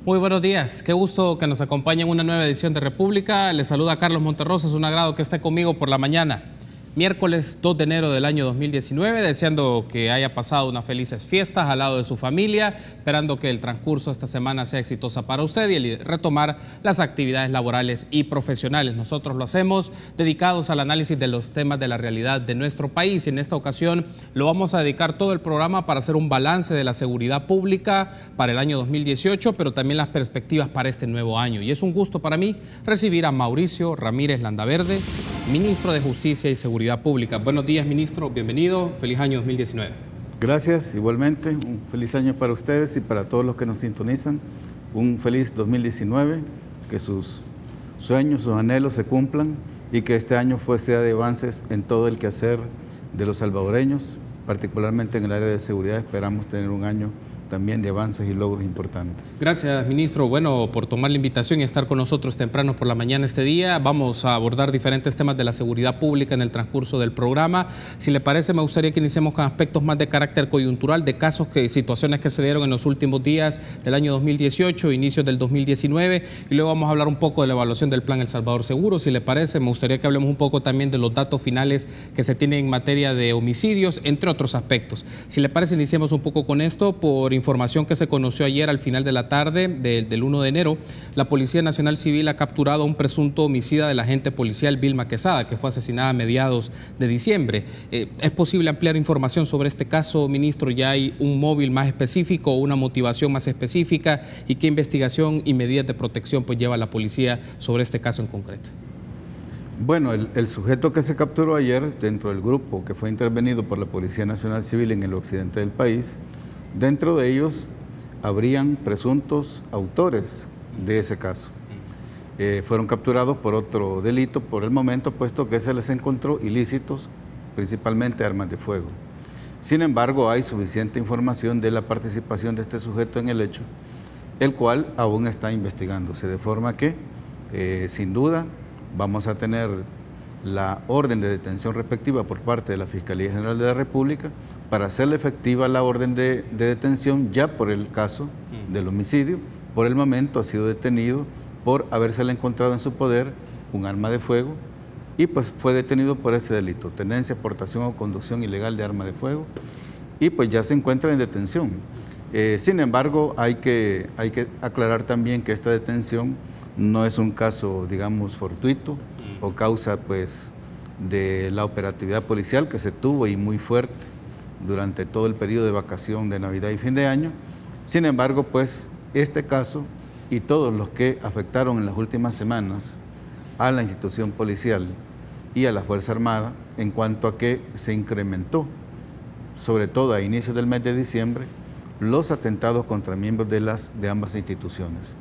Muy buenos días, qué gusto que nos acompañe en una nueva edición de República. Les saluda Carlos Monterrosa, es un agrado que esté conmigo por la mañana. Miércoles 2 de enero del año 2019, deseando que haya pasado unas felices fiestas al lado de su familia, esperando que el transcurso de esta semana sea exitosa para usted y retomar las actividades laborales y profesionales. Nosotros lo hacemos dedicados al análisis de los temas de la realidad de nuestro país y en esta ocasión lo vamos a dedicar todo el programa para hacer un balance de la seguridad pública para el año 2018, pero también las perspectivas para este nuevo año. Y es un gusto para mí recibir a Mauricio Ramírez Landaverde, ministro de Justicia y Seguridad Pública. Buenos días, ministro, bienvenido, feliz año 2019. Gracias, igualmente, un feliz año para ustedes y para todos los que nos sintonizan, un feliz 2019, que sus sueños, sus anhelos se cumplan y que este año sea de avances en todo el quehacer de los salvadoreños, particularmente en el área de seguridad. Esperamos tener un año también de avances y logros importantes. Gracias, ministro. Bueno, por tomar la invitación y estar con nosotros temprano por la mañana este día. Vamos a abordar diferentes temas de la seguridad pública en el transcurso del programa. Si le parece, me gustaría que iniciemos con aspectos más de carácter coyuntural, de casos, situaciones que se dieron en los últimos días del año 2018, inicios del 2019, y luego vamos a hablar un poco de la evaluación del Plan El Salvador Seguro. Si le parece, me gustaría que hablemos un poco también de los datos finales que se tienen en materia de homicidios, entre otros aspectos. Si le parece, iniciemos un poco con esto. Por información que se conoció ayer al final de la tarde del 1 de enero, la Policía Nacional Civil ha capturado a un presunto homicida del agente policial Vilma Quesada, que fue asesinada a mediados de diciembre. ¿Es posible ampliar información sobre este caso, ministro? ¿Ya hay un móvil más específico o una motivación más específica? ¿Y qué investigación y medidas de protección lleva la policía sobre este caso en concreto? Bueno, el sujeto que se capturó ayer dentro del grupo que fue intervenido por la Policía Nacional Civil en el occidente del país, dentro de ellos habrían presuntos autores de ese caso. Fueron capturados por otro delito por el momento, puesto que se les encontró ilícitos, principalmente armas de fuego. Sin embargo, hay suficiente información de la participación de este sujeto en el hecho, el cual aún está investigándose, de forma que, sin duda, vamos a tener la orden de detención respectiva por parte de la Fiscalía General de la República para hacerle efectiva la orden de detención ya por el caso del homicidio. Por el momento ha sido detenido por habérsele encontrado en su poder un arma de fuego y pues fue detenido por ese delito, tenencia, portación o conducción ilegal de arma de fuego, y pues ya se encuentra en detención. Sin embargo, hay que aclarar también que esta detención no es un caso, digamos, fortuito o causa pues de la operatividad policial que se tuvo y muy fuerte durante todo el periodo de vacación de Navidad y fin de año. Sin embargo, pues este caso y todos los que afectaron en las últimas semanas a la institución policial y a la Fuerza Armada, en cuanto a que se incrementó, sobre todo a inicios del mes de diciembre, los atentados contra miembros de ambas instituciones.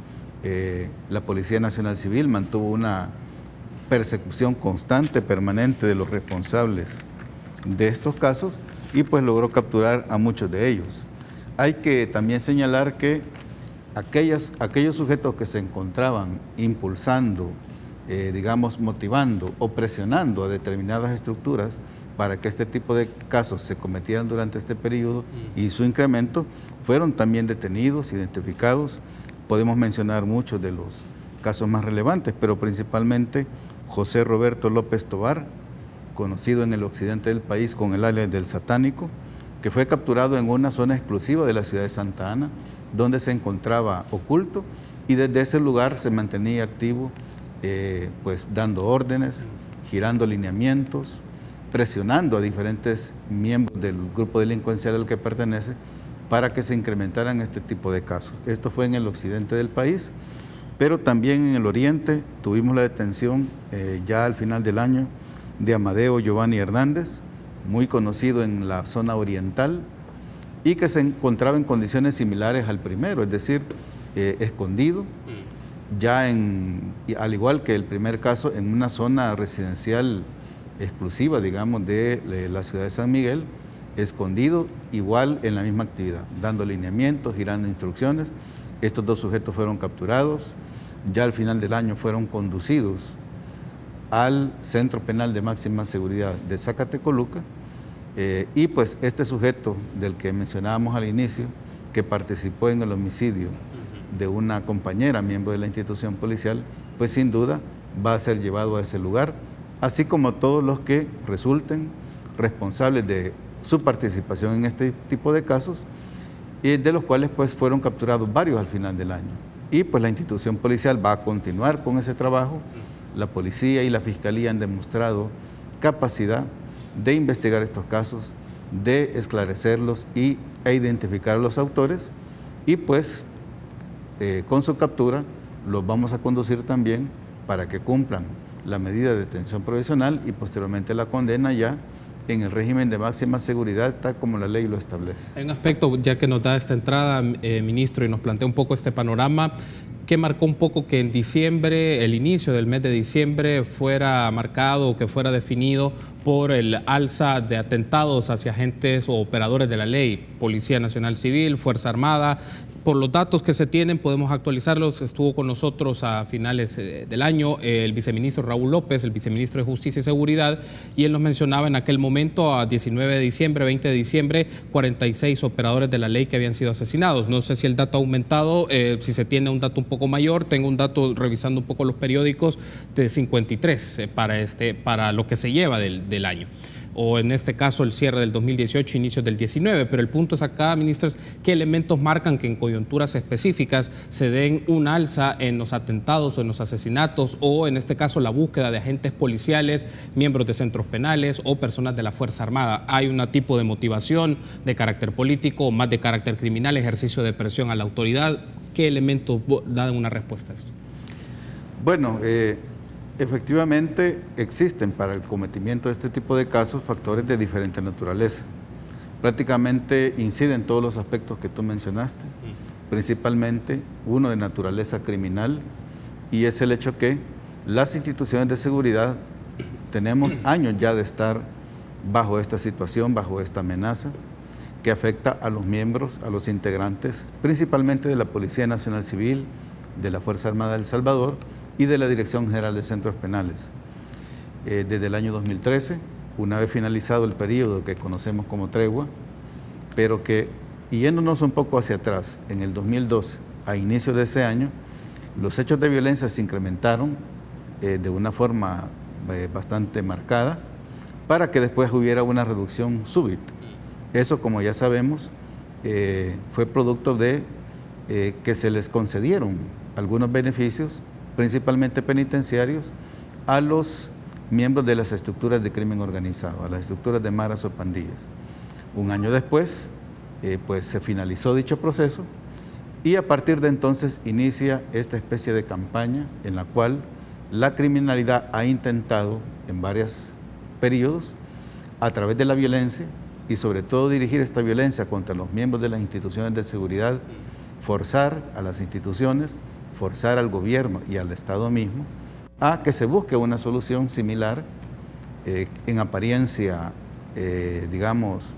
La Policía Nacional Civil mantuvo una persecución constante, permanente de los responsables de estos casos y pues logró capturar a muchos de ellos. Hay que también señalar que aquellos sujetos que se encontraban impulsando, digamos, motivando o presionando a determinadas estructuras para que este tipo de casos se cometieran durante este periodo y su incremento, fueron también detenidos, identificados. Podemos mencionar muchos de los casos más relevantes, pero principalmente José Roberto López Tobar, conocido en el occidente del país con el alias del Satánico, que fue capturado en una zona exclusiva de la ciudad de Santa Ana, donde se encontraba oculto y desde ese lugar se mantenía activo, pues dando órdenes, girando lineamientos, presionando a diferentes miembros del grupo delincuencial al que pertenece para que se incrementaran este tipo de casos. Esto fue en el occidente del país, pero también en el oriente tuvimos la detención ya al final del año de Amadeo Giovanni Hernández, muy conocido en la zona oriental y que se encontraba en condiciones similares al primero, es decir, escondido, ya al igual que el primer caso, en una zona residencial exclusiva, digamos, de la ciudad de San Miguel, escondido, igual en la misma actividad, dando lineamientos, girando instrucciones. Estos dos sujetos fueron capturados, ya al final del año fueron conducidos al Centro Penal de Máxima Seguridad de Zacatecoluca, y pues este sujeto del que mencionábamos al inicio, que participó en el homicidio de una compañera, miembro de la institución policial, pues sin duda va a ser llevado a ese lugar, así como todos los que resulten responsables de su participación en este tipo de casos, y de los cuales pues fueron capturados varios al final del año. Y pues la institución policial va a continuar con ese trabajo. La policía y la fiscalía han demostrado capacidad de investigar estos casos, de esclarecerlos e identificar a los autores, y pues con su captura los vamos a conducir también para que cumplan la medida de detención provisional y posteriormente la condena ya en el régimen de máxima seguridad, tal como la ley lo establece. Hay un aspecto, ya que nos da esta entrada, ministro, y nos plantea un poco este panorama, que marcó un poco que en diciembre, el inicio del mes de diciembre, fuera marcado o que fuera definido por el alza de atentados hacia agentes o operadores de la ley, Policía Nacional Civil, Fuerza Armada. Por los datos que se tienen, podemos actualizarlos. Estuvo con nosotros a finales del año el viceministro Raúl López, el viceministro de Justicia y Seguridad, y él nos mencionaba en aquel momento, a 19 de diciembre, 20 de diciembre, 46 operadores de la ley que habían sido asesinados. No sé si el dato ha aumentado, si se tiene un dato un poco mayor. Tengo un dato, revisando un poco los periódicos, de 53 para lo que se lleva del año, o en este caso el cierre del 2018, inicios del 19, pero el punto es acá, ministros, ¿qué elementos marcan que en coyunturas específicas se den un alza en los atentados o en los asesinatos, o en este caso la búsqueda de agentes policiales, miembros de centros penales o personas de la Fuerza Armada? ¿Hay un tipo de motivación de carácter político o más de carácter criminal, ejercicio de presión a la autoridad? ¿Qué elementos dan una respuesta a esto? Bueno, efectivamente existen para el cometimiento de este tipo de casos factores de diferente naturaleza. Prácticamente inciden todos los aspectos que tú mencionaste, principalmente uno de naturaleza criminal, y es el hecho que las instituciones de seguridad tenemos años ya de estar bajo esta situación, bajo esta amenaza que afecta a los miembros, a los integrantes, principalmente de la Policía Nacional Civil, de la Fuerza Armada de El Salvador y de la Dirección General de Centros Penales. Desde el año 2013, una vez finalizado el periodo que conocemos como tregua, pero que, yéndonos un poco hacia atrás, en el 2012, a inicios de ese año, los hechos de violencia se incrementaron de una forma bastante marcada, para que después hubiera una reducción súbita. Eso, como ya sabemos, fue producto de que se les concedieron algunos beneficios, principalmente penitenciarios, a los miembros de las estructuras de crimen organizado, a las estructuras de maras o pandillas. Un año después, pues se finalizó dicho proceso, y a partir de entonces inicia esta especie de campaña en la cual la criminalidad ha intentado en varios periodos, a través de la violencia, y sobre todo dirigir esta violencia contra los miembros de las instituciones de seguridad, forzar a las instituciones, forzar al gobierno y al Estado mismo a que se busque una solución similar, en apariencia, digamos,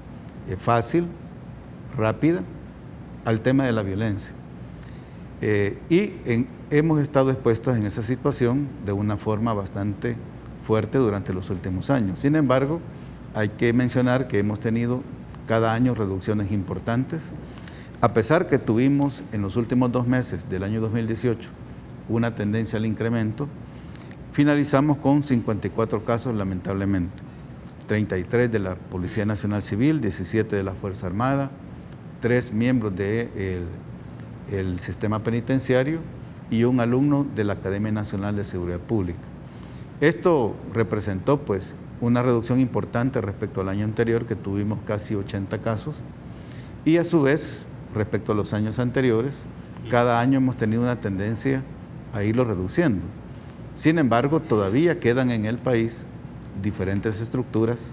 fácil, rápida, al tema de la violencia. Hemos estado expuestos en esa situación de una forma bastante fuerte durante los últimos años. Sin embargo, hay que mencionar que hemos tenido cada año reducciones importantes. A pesar que tuvimos en los últimos 2 meses del año 2018 una tendencia al incremento, finalizamos con 54 casos lamentablemente, 33 de la Policía Nacional Civil, 17 de la Fuerza Armada, 3 miembros del sistema penitenciario y un alumno de la Academia Nacional de Seguridad Pública. Esto representó pues una reducción importante respecto al año anterior, que tuvimos casi 80 casos, y a su vez, respecto a los años anteriores, cada año hemos tenido una tendencia a irlo reduciendo. Sin embargo, todavía quedan en el país diferentes estructuras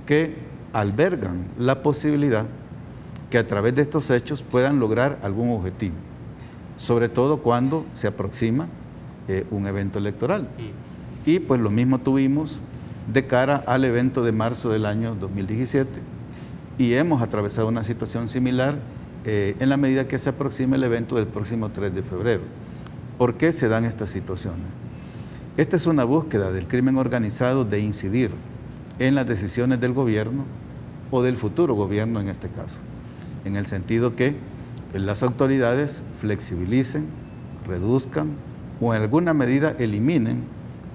que albergan la posibilidad que a través de estos hechos puedan lograr algún objetivo, sobre todo cuando se aproxima un evento electoral. Y pues lo mismo tuvimos de cara al evento de marzo del año 2017, y hemos atravesado una situación similar en la medida que se aproxima el evento del próximo 3 de febrero. ¿Por qué se dan estas situaciones? Esta es una búsqueda del crimen organizado de incidir en las decisiones del gobierno o del futuro gobierno en este caso, en el sentido que las autoridades flexibilicen, reduzcan o en alguna medida eliminen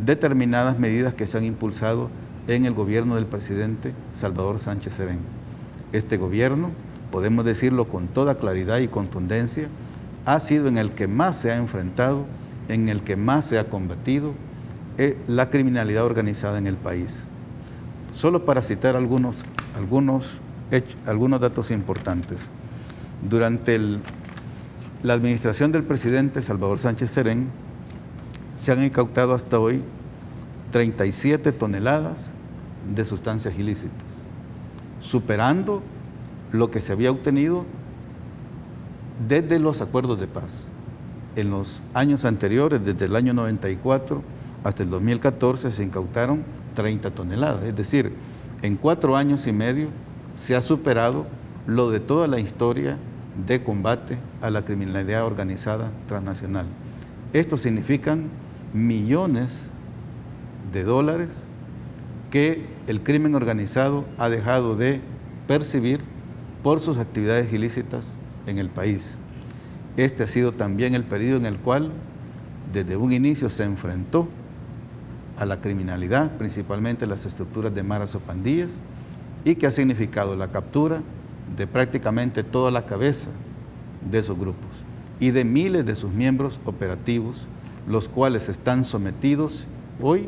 determinadas medidas que se han impulsado en el gobierno del presidente Salvador Sánchez Serén. Este gobierno, podemos decirlo con toda claridad y contundencia, ha sido en el que más se ha enfrentado, en el que más se ha combatido la criminalidad organizada en el país. Solo para citar algunos datos importantes. Durante la administración del presidente Salvador Sánchez Serén, se han incautado hasta hoy 37 toneladas de sustancias ilícitas, superando lo que se había obtenido desde los acuerdos de paz. En los años anteriores, desde el año 94 hasta el 2014, se incautaron 30 toneladas. Es decir, en 4 años y medio se ha superado lo de toda la historia de combate a la criminalidad organizada transnacional. Esto significan millones de dólares que el crimen organizado ha dejado de percibir por sus actividades ilícitas en el país. Este ha sido también el periodo en el cual desde un inicio se enfrentó a la criminalidad, principalmente las estructuras de maras o pandillas, y que ha significado la captura de prácticamente toda la cabeza de esos grupos y de miles de sus miembros operativos, los cuales están sometidos hoy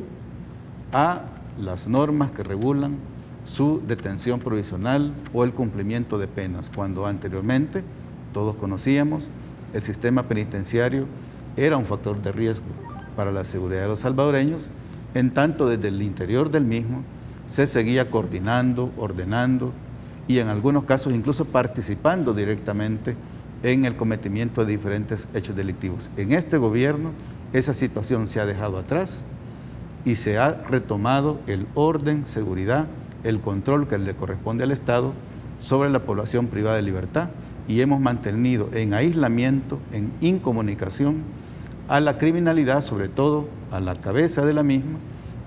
a las normas que regulan su detención provisional o el cumplimiento de penas, cuando anteriormente todos conocíamos el sistema penitenciario era un factor de riesgo para la seguridad de los salvadoreños, en tanto desde el interior del mismo se seguía coordinando, ordenando y en algunos casos incluso participando directamente en el cometimiento de diferentes hechos delictivos. En este gobierno esa situación se ha dejado atrás y se ha retomado el orden, seguridad, el control que le corresponde al Estado sobre la población privada de libertad y hemos mantenido en aislamiento, en incomunicación a la criminalidad, sobre todo a la cabeza de la misma,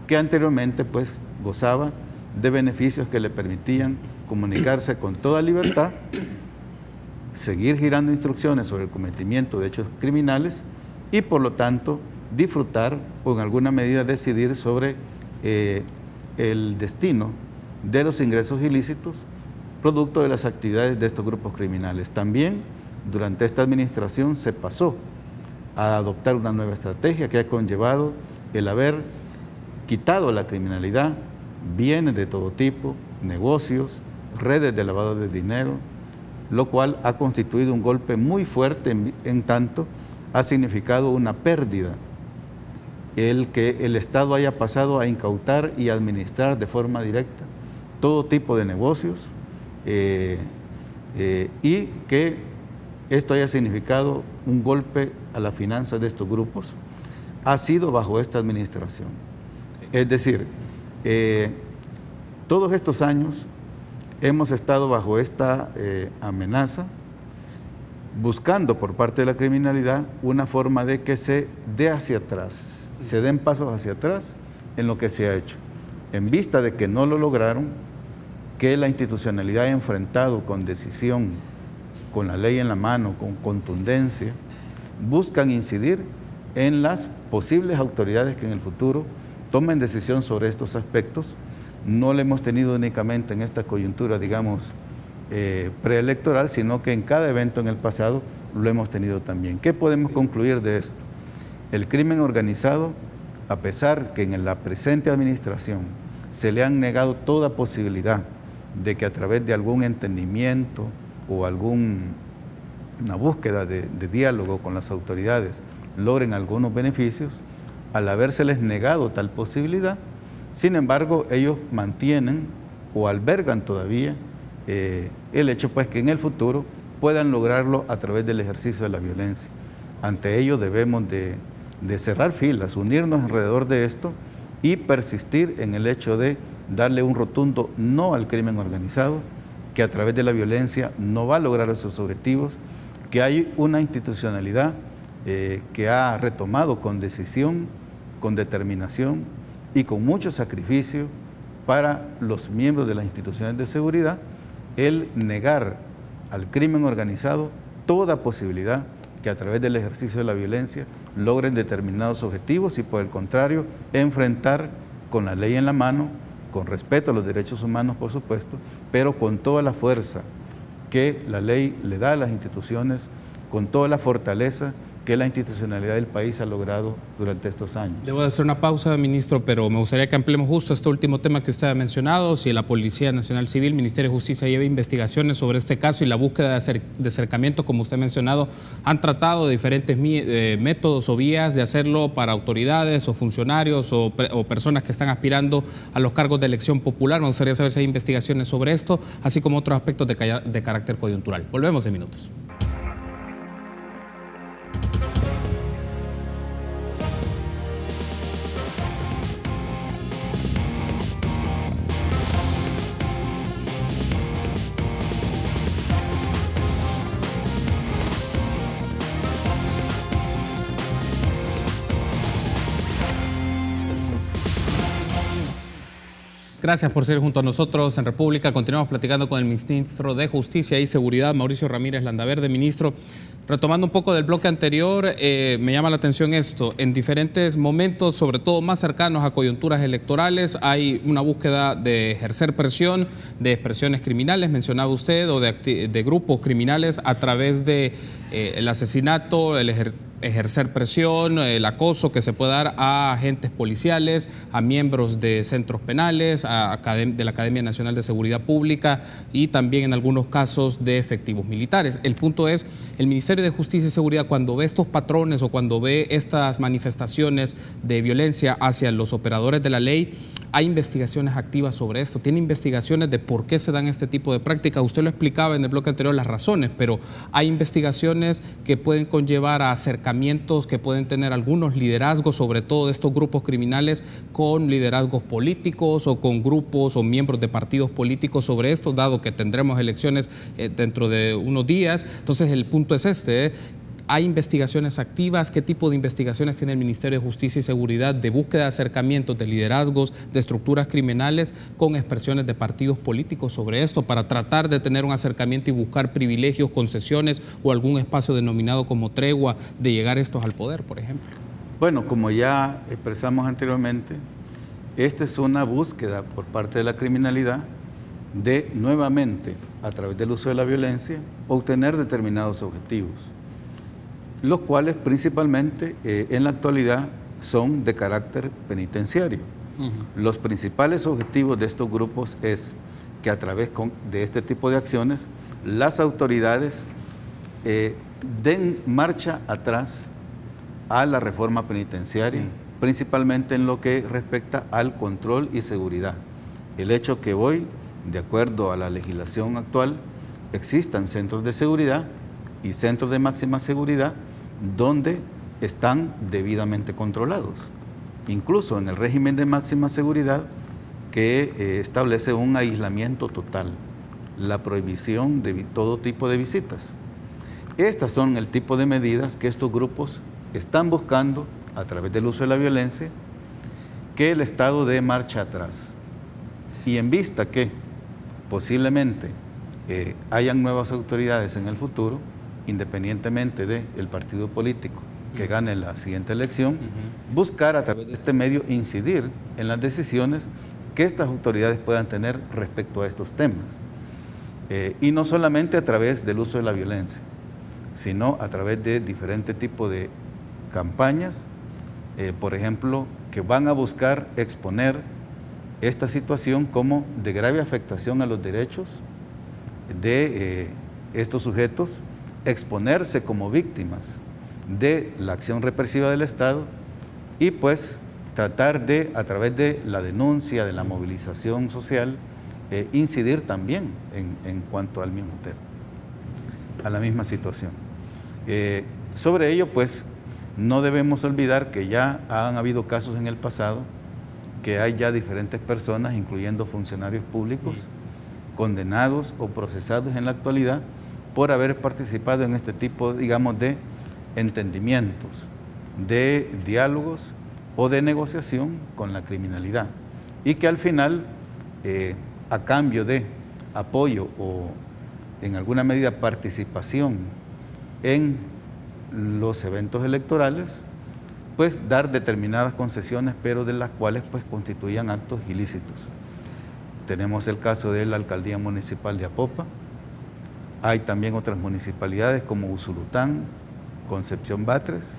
que anteriormente pues gozaba de beneficios que le permitían comunicarse con toda libertad, seguir girando instrucciones sobre el cometimiento de hechos criminales y por lo tanto disfrutar o en alguna medida decidir sobre el destino de los ingresos ilícitos producto de las actividades de estos grupos criminales. También durante esta administración se pasó a adoptar una nueva estrategia que ha conllevado el haber quitado la criminalidad, bienes de todo tipo, negocios, redes de lavado de dinero, lo cual ha constituido un golpe muy fuerte en tanto ha significado una pérdida el que el Estado haya pasado a incautar y administrar de forma directa todo tipo de negocios y que esto haya significado un golpe a las finanzas de estos grupos, ha sido bajo esta administración. Es decir, todos estos años hemos estado bajo esta amenaza, buscando por parte de la criminalidad una forma de que se dé hacia atrás, se den pasos hacia atrás en lo que se ha hecho. En vista de que no lo lograron, que la institucionalidad ha enfrentado con decisión, con la ley en la mano, con contundencia, buscan incidir en las posibles autoridades que en el futuro tomen decisión sobre estos aspectos. No lo hemos tenido únicamente en esta coyuntura, digamos, preelectoral, sino que en cada evento en el pasado lo hemos tenido también. ¿Qué podemos concluir de esto? El crimen organizado, a pesar que en la presente administración se le han negado toda posibilidad de que a través de algún entendimiento o alguna búsqueda de diálogo con las autoridades logren algunos beneficios, al habérseles negado tal posibilidad, sin embargo, ellos mantienen o albergan todavía el hecho pues que en el futuro puedan lograrlo a través del ejercicio de la violencia. Ante ello debemos de cerrar filas, unirnos alrededor de esto y persistir en el hecho de darle un rotundo no al crimen organizado, que a través de la violencia no va a lograr esos objetivos, que hay una institucionalidad que ha retomado con decisión, con determinación y con mucho sacrificio para los miembros de las instituciones de seguridad el negar al crimen organizado toda posibilidad que a través del ejercicio de la violencia logren determinados objetivos y por el contrario, enfrentar con la ley en la mano, con respeto a los derechos humanos por supuesto, pero con toda la fuerza que la ley le da a las instituciones, con toda la fortaleza que la institucionalidad del país ha logrado durante estos años. Debo de hacer una pausa, ministro, pero me gustaría que ampliemos justo este último tema que usted ha mencionado, si la Policía Nacional Civil, Ministerio de Justicia lleva investigaciones sobre este caso y la búsqueda de acercamiento, como usted ha mencionado, han tratado de diferentes métodos o vías de hacerlo para autoridades o funcionarios o personas que están aspirando a los cargos de elección popular. Me gustaría saber si hay investigaciones sobre esto, así como otros aspectos de carácter coyuntural. Volvemos en minutos. Gracias por ser junto a nosotros en República. Continuamos platicando con el ministro de Justicia y Seguridad, Mauricio Ramírez Landaverde. Ministro, retomando un poco del bloque anterior, me llama la atención esto. En diferentes momentos, sobre todo más cercanos a coyunturas electorales, hay una búsqueda de ejercer presión de expresiones criminales, mencionaba usted, o de grupos criminales a través de el asesinato, el ejercer presión, el acoso que se puede dar a agentes policiales, a miembros de centros penales, de la Academia Nacional de Seguridad Pública y también en algunos casos de efectivos militares. El punto es, el Ministerio de Justicia y Seguridad, cuando ve estos patrones o cuando ve estas manifestaciones de violencia hacia los operadores de la ley, ¿hay investigaciones activas sobre esto? ¿Tiene investigaciones de por qué se dan este tipo de prácticas? Usted lo explicaba en el bloque anterior las razones, pero hay investigaciones que pueden conllevar a acercamientos, que pueden tener algunos liderazgos, sobre todo de estos grupos criminales, con liderazgos políticos o con grupos o miembros de partidos políticos sobre esto, dado que tendremos elecciones dentro de unos días. Entonces el punto es este, ¿hay investigaciones activas? ¿Qué tipo de investigaciones tiene el Ministerio de Justicia y Seguridad de búsqueda de acercamientos, de liderazgos, de estructuras criminales con expresiones de partidos políticos sobre esto para tratar de tener un acercamiento y buscar privilegios, concesiones o algún espacio denominado como tregua de llegar estos al poder, por ejemplo? Bueno, como ya expresamos anteriormente, esta es una búsqueda por parte de la criminalidad de nuevamente, a través del uso de la violencia, obtener determinados objetivos, los cuales principalmente en la actualidad son de carácter penitenciario. Los principales objetivos de estos grupos es que a través de este tipo de acciones las autoridades den marcha atrás a la reforma penitenciaria, principalmente en lo que respecta al control y seguridad. El hecho que hoy, de acuerdo a la legislación actual, existan centros de seguridad y centros de máxima seguridad donde están debidamente controlados. Incluso en el régimen de máxima seguridad que establece un aislamiento total, la prohibición de todo tipo de visitas. Estas son el tipo de medidas que estos grupos están buscando a través del uso de la violencia, que el Estado dé marcha atrás. Y en vista que posiblemente hayan nuevas autoridades en el futuro, independientemente del partido político que gane la siguiente elección, buscar a través de este medio incidir en las decisiones que estas autoridades puedan tener respecto a estos temas. Y no solamente a través del uso de la violencia, sino a través de diferentes tipos de campañas, por ejemplo, que van a buscar exponer esta situación como de grave afectación a los derechos de estos sujetos, exponerse como víctimas de la acción represiva del Estado y pues tratar de, a través de la denuncia, de la movilización social, incidir también en cuanto al mismo tema, a la misma situación. Sobre ello, pues, no debemos olvidar que ya han habido casos en el pasado, que hay ya diferentes personas, incluyendo funcionarios públicos, condenados o procesados en la actualidad por haber participado en este tipo, digamos, de entendimientos, de diálogos o de negociación con la criminalidad, y que al final, a cambio de apoyo o en alguna medida participación en los eventos electorales, pues dar determinadas concesiones, pero de las cuales pues constituían actos ilícitos. Tenemos el caso de la Alcaldía Municipal de Apopa, hay también otras municipalidades como Usulután, Concepción Batres,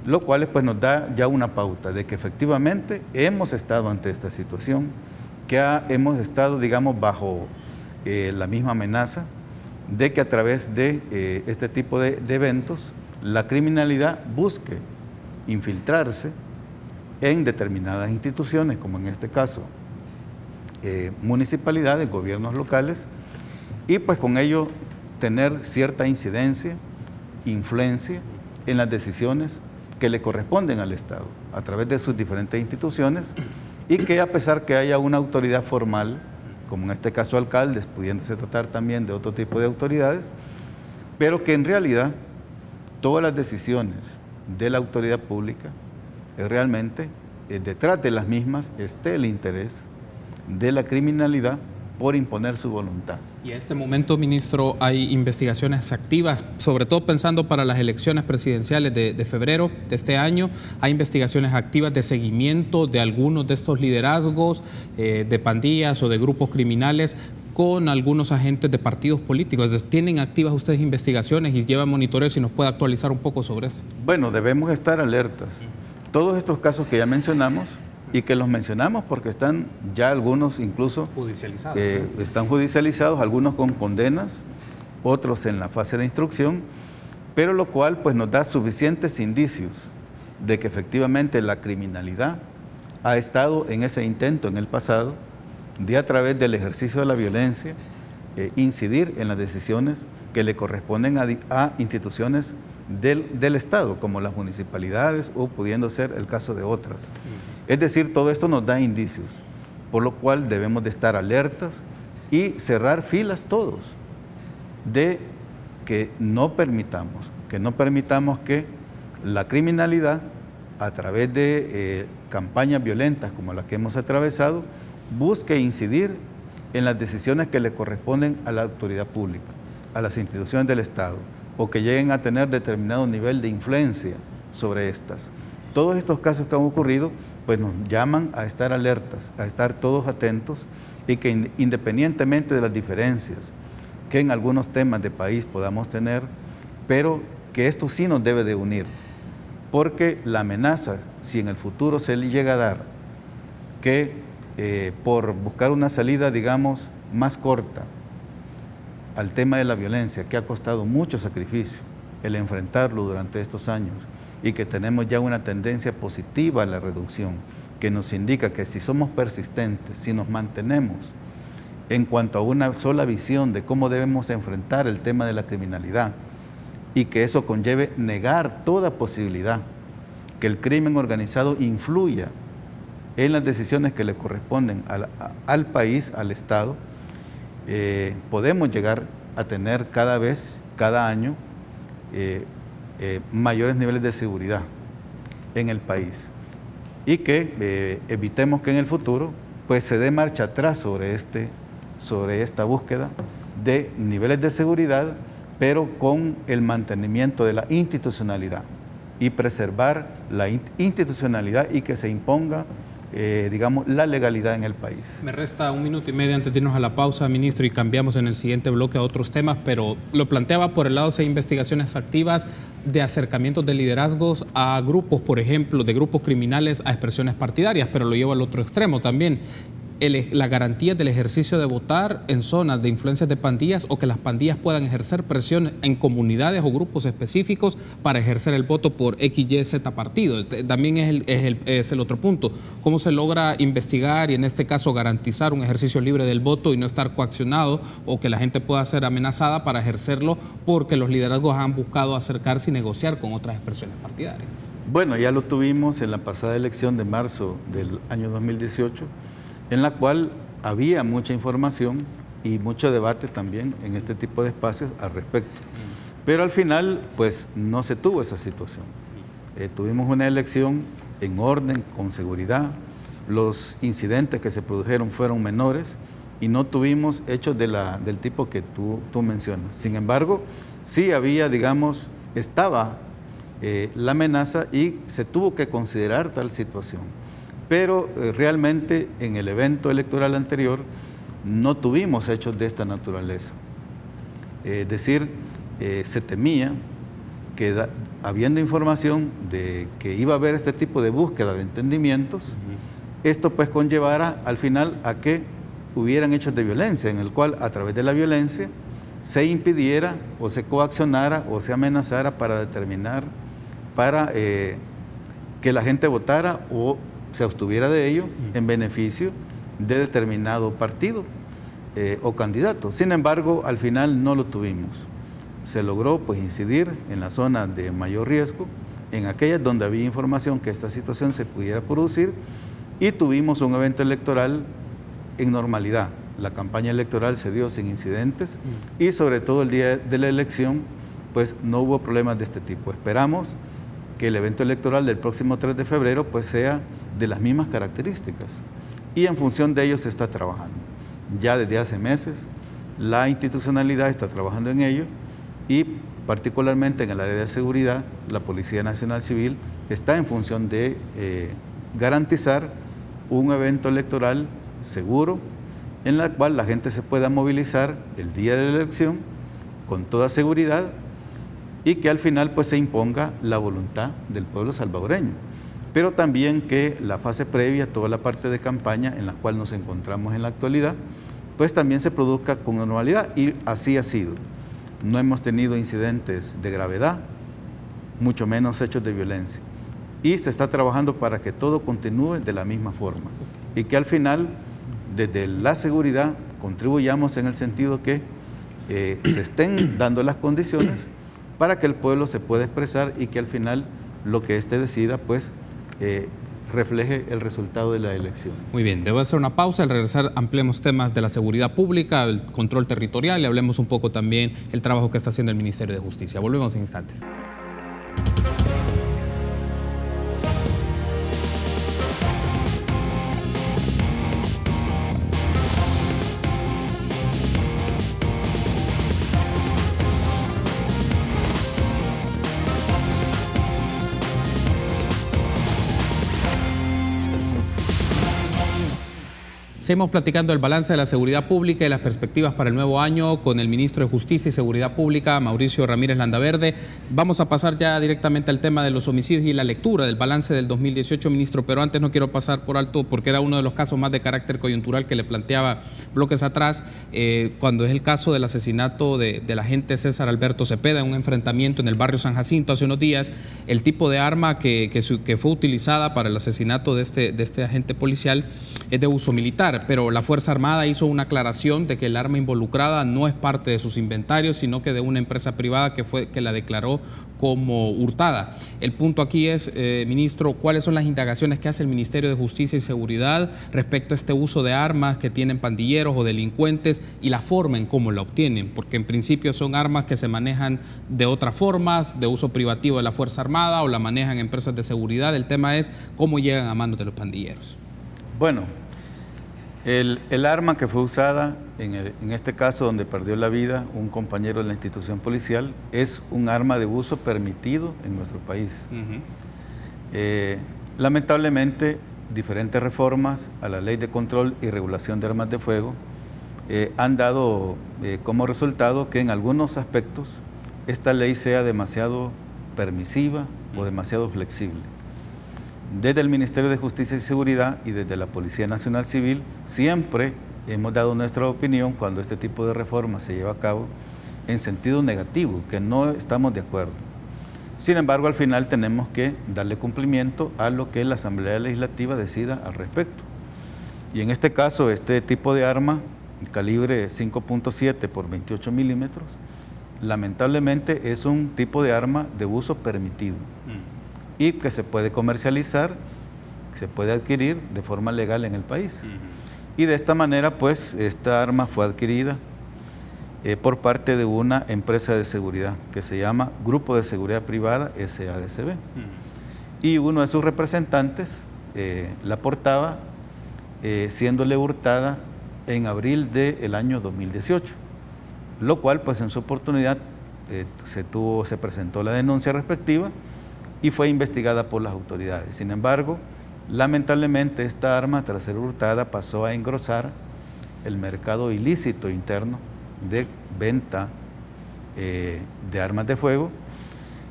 lo cual pues nos da ya una pauta de que efectivamente hemos estado ante esta situación, que hemos estado, digamos, bajo la misma amenaza de que a través de este tipo de eventos la criminalidad busque infiltrarse en determinadas instituciones, como en este caso municipalidades, gobiernos locales, y pues con ello tener cierta incidencia, influencia en las decisiones que le corresponden al Estado a través de sus diferentes instituciones, y que a pesar que haya una autoridad formal, como en este caso alcaldes, pudiéndose tratar también de otro tipo de autoridades, pero que en realidad todas las decisiones de la autoridad pública, realmente detrás de las mismas esté el interés de la criminalidad por imponer su voluntad. Y en este momento, ministro, hay investigaciones activas, sobre todo pensando para las elecciones presidenciales de febrero de este año. Hay investigaciones activas de seguimiento de algunos de estos liderazgos de pandillas o de grupos criminales con algunos agentes de partidos políticos. ¿Tienen activas ustedes investigaciones y llevan monitoreo? Si nos puede actualizar un poco sobre eso. Bueno, debemos estar alertas. Todos estos casos que ya mencionamos, y que los mencionamos porque están ya algunos incluso judicializados, están judicializados, algunos con condenas, otros en la fase de instrucción, pero lo cual pues nos da suficientes indicios de que efectivamente la criminalidad ha estado en ese intento en el pasado de, a través del ejercicio de la violencia, incidir en las decisiones que le corresponden a instituciones del Estado, como las municipalidades o pudiendo ser el caso de otras. Es decir, todo esto nos da indicios, por lo cual debemos de estar alertas y cerrar filas todos, de que no permitamos que la criminalidad, a través de campañas violentas como las que hemos atravesado, busque incidir en las decisiones que le corresponden a la autoridad pública, a las instituciones del Estado, o que lleguen a tener determinado nivel de influencia sobre estas. Todos estos casos que han ocurrido pues nos llaman a estar alertas, a estar todos atentos, y que independientemente de las diferencias que en algunos temas de país podamos tener, pero que esto sí nos debe de unir, porque la amenaza, si en el futuro se le llega a dar que por buscar una salida, digamos, más corta al tema de la violencia, que ha costado mucho sacrificio el enfrentarlo durante estos años, y que tenemos ya una tendencia positiva a la reducción, que nos indica que si somos persistentes, si nos mantenemos en cuanto a una sola visión de cómo debemos enfrentar el tema de la criminalidad, y que eso conlleve negar toda posibilidad que el crimen organizado influya en las decisiones que le corresponden al país, al Estado, podemos llegar a tener cada año, mayores niveles de seguridad en el país, y que evitemos que en el futuro pues se dé marcha atrás sobre esta búsqueda de niveles de seguridad, pero con el mantenimiento de la institucionalidad, y preservar la institucionalidad y que se imponga digamos, la legalidad en el país. Me resta 1 minuto y medio antes de irnos a la pausa, ministro, y cambiamos en el siguiente bloque a otros temas, pero lo planteaba por el lado de investigaciones activas de acercamientos de liderazgos a grupos, por ejemplo, de grupos criminales a expresiones partidarias, pero lo llevo al otro extremo también. La garantía del ejercicio de votar en zonas de influencias de pandillas, o que las pandillas puedan ejercer presión en comunidades o grupos específicos para ejercer el voto por X, Y, Z partido. También es el otro punto. ¿Cómo se logra investigar y en este caso garantizar un ejercicio libre del voto y no estar coaccionado, o que la gente pueda ser amenazada para ejercerlo porque los liderazgos han buscado acercarse y negociar con otras expresiones partidarias? Bueno, ya lo tuvimos en la pasada elección de marzo del año 2018, en la cual había mucha información y mucho debate también en este tipo de espacios al respecto. Pero al final, pues, no se tuvo esa situación. Tuvimos una elección en orden, con seguridad, los incidentes que se produjeron fueron menores y no tuvimos hechos del tipo que tú mencionas. Sin embargo, sí había, digamos, estaba la amenaza y se tuvo que considerar tal situación. Pero realmente en el evento electoral anterior no tuvimos hechos de esta naturaleza. Es decir, se temía que habiendo información de que iba a haber este tipo de búsqueda de entendimientos, esto pues conllevara al final a que hubieran hechos de violencia, en el cual a través de la violencia se impidiera o se coaccionara o se amenazara para determinar, para que la gente votara o se abstuviera de ello en beneficio de determinado partido o candidato. Sin embargo, al final no lo tuvimos. Se logró pues incidir en las zonas de mayor riesgo, en aquellas donde había información que esta situación se pudiera producir, y tuvimos un evento electoral en normalidad. La campaña electoral se dio sin incidentes y sobre todo el día de la elección pues no hubo problemas de este tipo. Esperamos que el evento electoral del próximo 3 de febrero pues sea de las mismas características, y en función de ello se está trabajando. Ya desde hace meses la institucionalidad está trabajando en ello, y particularmente en el área de seguridad, la Policía Nacional Civil está en función de garantizar un evento electoral seguro, en el cual la gente se pueda movilizar el día de la elección con toda seguridad, y que al final pues se imponga la voluntad del pueblo salvadoreño. Pero también que la fase previa, toda la parte de campaña en la cual nos encontramos en la actualidad, pues también se produzca con normalidad, y así ha sido. No hemos tenido incidentes de gravedad, mucho menos hechos de violencia. Y se está trabajando para que todo continúe de la misma forma. Y que al final, desde la seguridad, contribuyamos en el sentido que se estén dando las condiciones para que el pueblo se pueda expresar, y que al final lo que éste decida, pues, refleje el resultado de la elección. Muy bien, debo hacer una pausa. Al regresar ampliemos temas de la seguridad pública, el control territorial, y hablemos un poco también del trabajo que está haciendo el Ministerio de Justicia. Volvemos en instantes. Seguimos platicando el balance de la seguridad pública y las perspectivas para el nuevo año con el ministro de Justicia y Seguridad Pública, Mauricio Ramírez Landaverde. Vamos a pasar ya directamente al tema de los homicidios y la lectura del balance del 2018, ministro, pero antes no quiero pasar por alto, porque era uno de los casos más de carácter coyuntural que le planteaba bloques atrás, cuando es el caso del asesinato del agente César Alberto Cepeda en un enfrentamiento en el barrio San Jacinto hace unos días. El tipo de arma que fue utilizada para el asesinato de este agente policial es de uso militar, pero la Fuerza Armada hizo una aclaración de que el arma involucrada no es parte de sus inventarios, sino que de una empresa privada que la declaró como hurtada. El punto aquí es, ministro, ¿cuáles son las indagaciones que hace el Ministerio de Justicia y Seguridad respecto a este uso de armas que tienen pandilleros o delincuentes y la forma en cómo la obtienen? Porque en principio son armas que se manejan de otras formas, de uso privativo de la Fuerza Armada, o la manejan empresas de seguridad. El tema es cómo llegan a manos de los pandilleros. Bueno, el arma que fue usada en este caso donde perdió la vida un compañero de la institución policial es un arma de uso permitido en nuestro país. Lamentablemente, diferentes reformas a la Ley de Control y Regulación de Armas de Fuego han dado como resultado que en algunos aspectos esta ley sea demasiado permisiva o demasiado flexible. Desde el Ministerio de Justicia y Seguridad y desde la Policía Nacional Civil siempre hemos dado nuestra opinión cuando este tipo de reforma se lleva a cabo en sentido negativo, que no estamos de acuerdo. Sin embargo, al final tenemos que darle cumplimiento a lo que la Asamblea Legislativa decida al respecto. Y en este caso, este tipo de arma, calibre 5.7 por 28 milímetros, lamentablemente es un tipo de arma de uso permitido y que se puede comercializar, que se puede adquirir de forma legal en el país. Y de esta manera, pues, esta arma fue adquirida por parte de una empresa de seguridad que se llama Grupo de Seguridad Privada, SADCB. Y uno de sus representantes la portaba siéndole hurtada en abril del año 2018, lo cual, pues, en su oportunidad se presentó la denuncia respectiva y fue investigada por las autoridades. Sin embargo, lamentablemente esta arma, tras ser hurtada, pasó a engrosar el mercado ilícito interno de venta de armas de fuego,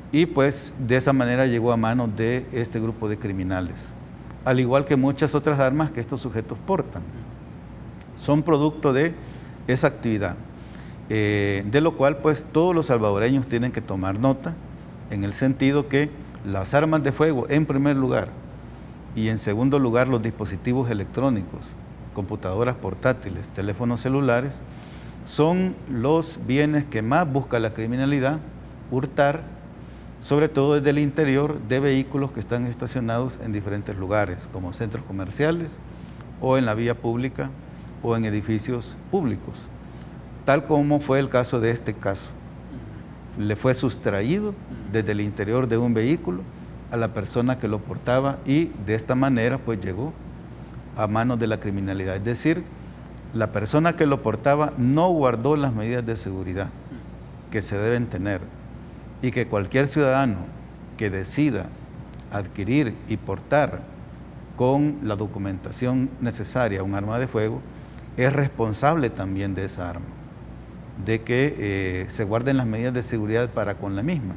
y pues de esa manera llegó a manos de este grupo de criminales, al igual que muchas otras armas que estos sujetos portan. Son producto de esa actividad, de lo cual pues todos los salvadoreños tienen que tomar nota, en el sentido que las armas de fuego en primer lugar, y en segundo lugar los dispositivos electrónicos, computadoras portátiles, teléfonos celulares, son los bienes que más busca la criminalidad hurtar, sobre todo desde el interior de vehículos que están estacionados en diferentes lugares, como centros comerciales o en la vía pública o en edificios públicos, tal como fue el caso de este caso. Le fue sustraído desde el interior de un vehículo a la persona que lo portaba y de esta manera pues llegó a manos de la criminalidad. Es decir, la persona que lo portaba no guardó las medidas de seguridad que se deben tener, y que cualquier ciudadano que decida adquirir y portar con la documentación necesaria un arma de fuego es responsable también de esa arma, de que se guarden las medidas de seguridad para con la misma.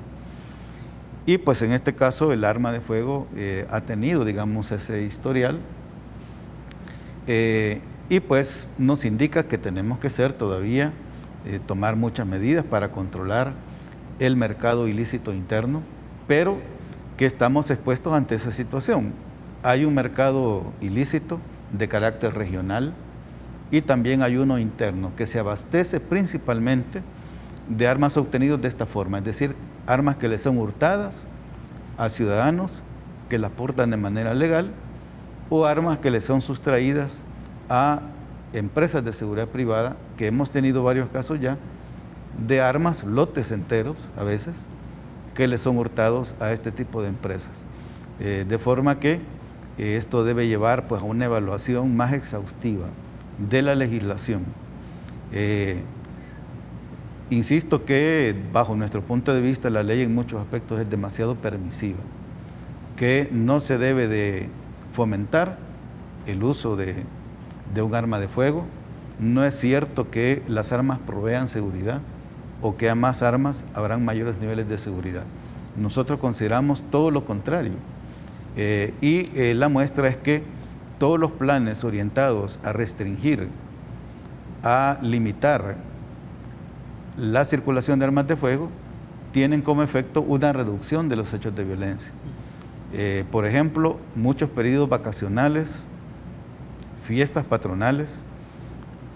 Y pues en este caso el arma de fuego ha tenido, digamos, ese historial, y pues nos indica que tenemos que todavía tomar muchas medidas para controlar el mercado ilícito interno, pero que estamos expuestos ante esa situación. Hay un mercado ilícito de carácter regional y también hay uno interno que se abastece principalmente de armas obtenidas de esta forma, es decir, armas que les son hurtadas a ciudadanos que las portan de manera legal, o armas que les son sustraídas a empresas de seguridad privada, que hemos tenido varios casos ya, de armas, lotes enteros a veces, que les son hurtados a este tipo de empresas. De forma que esto debe llevar pues, a una evaluación más exhaustiva de la legislación. Insisto que bajo nuestro punto de vista la ley en muchos aspectos es demasiado permisiva, que no se debe de fomentar el uso de un arma de fuego. No es cierto que las armas provean seguridad o que a más armas habrán mayores niveles de seguridad. Nosotros consideramos todo lo contrario, y la muestra es que todos los planes orientados a restringir, a limitar la circulación de armas de fuego tienen como efecto una reducción de los hechos de violencia. Por ejemplo, muchos periodos vacacionales, fiestas patronales,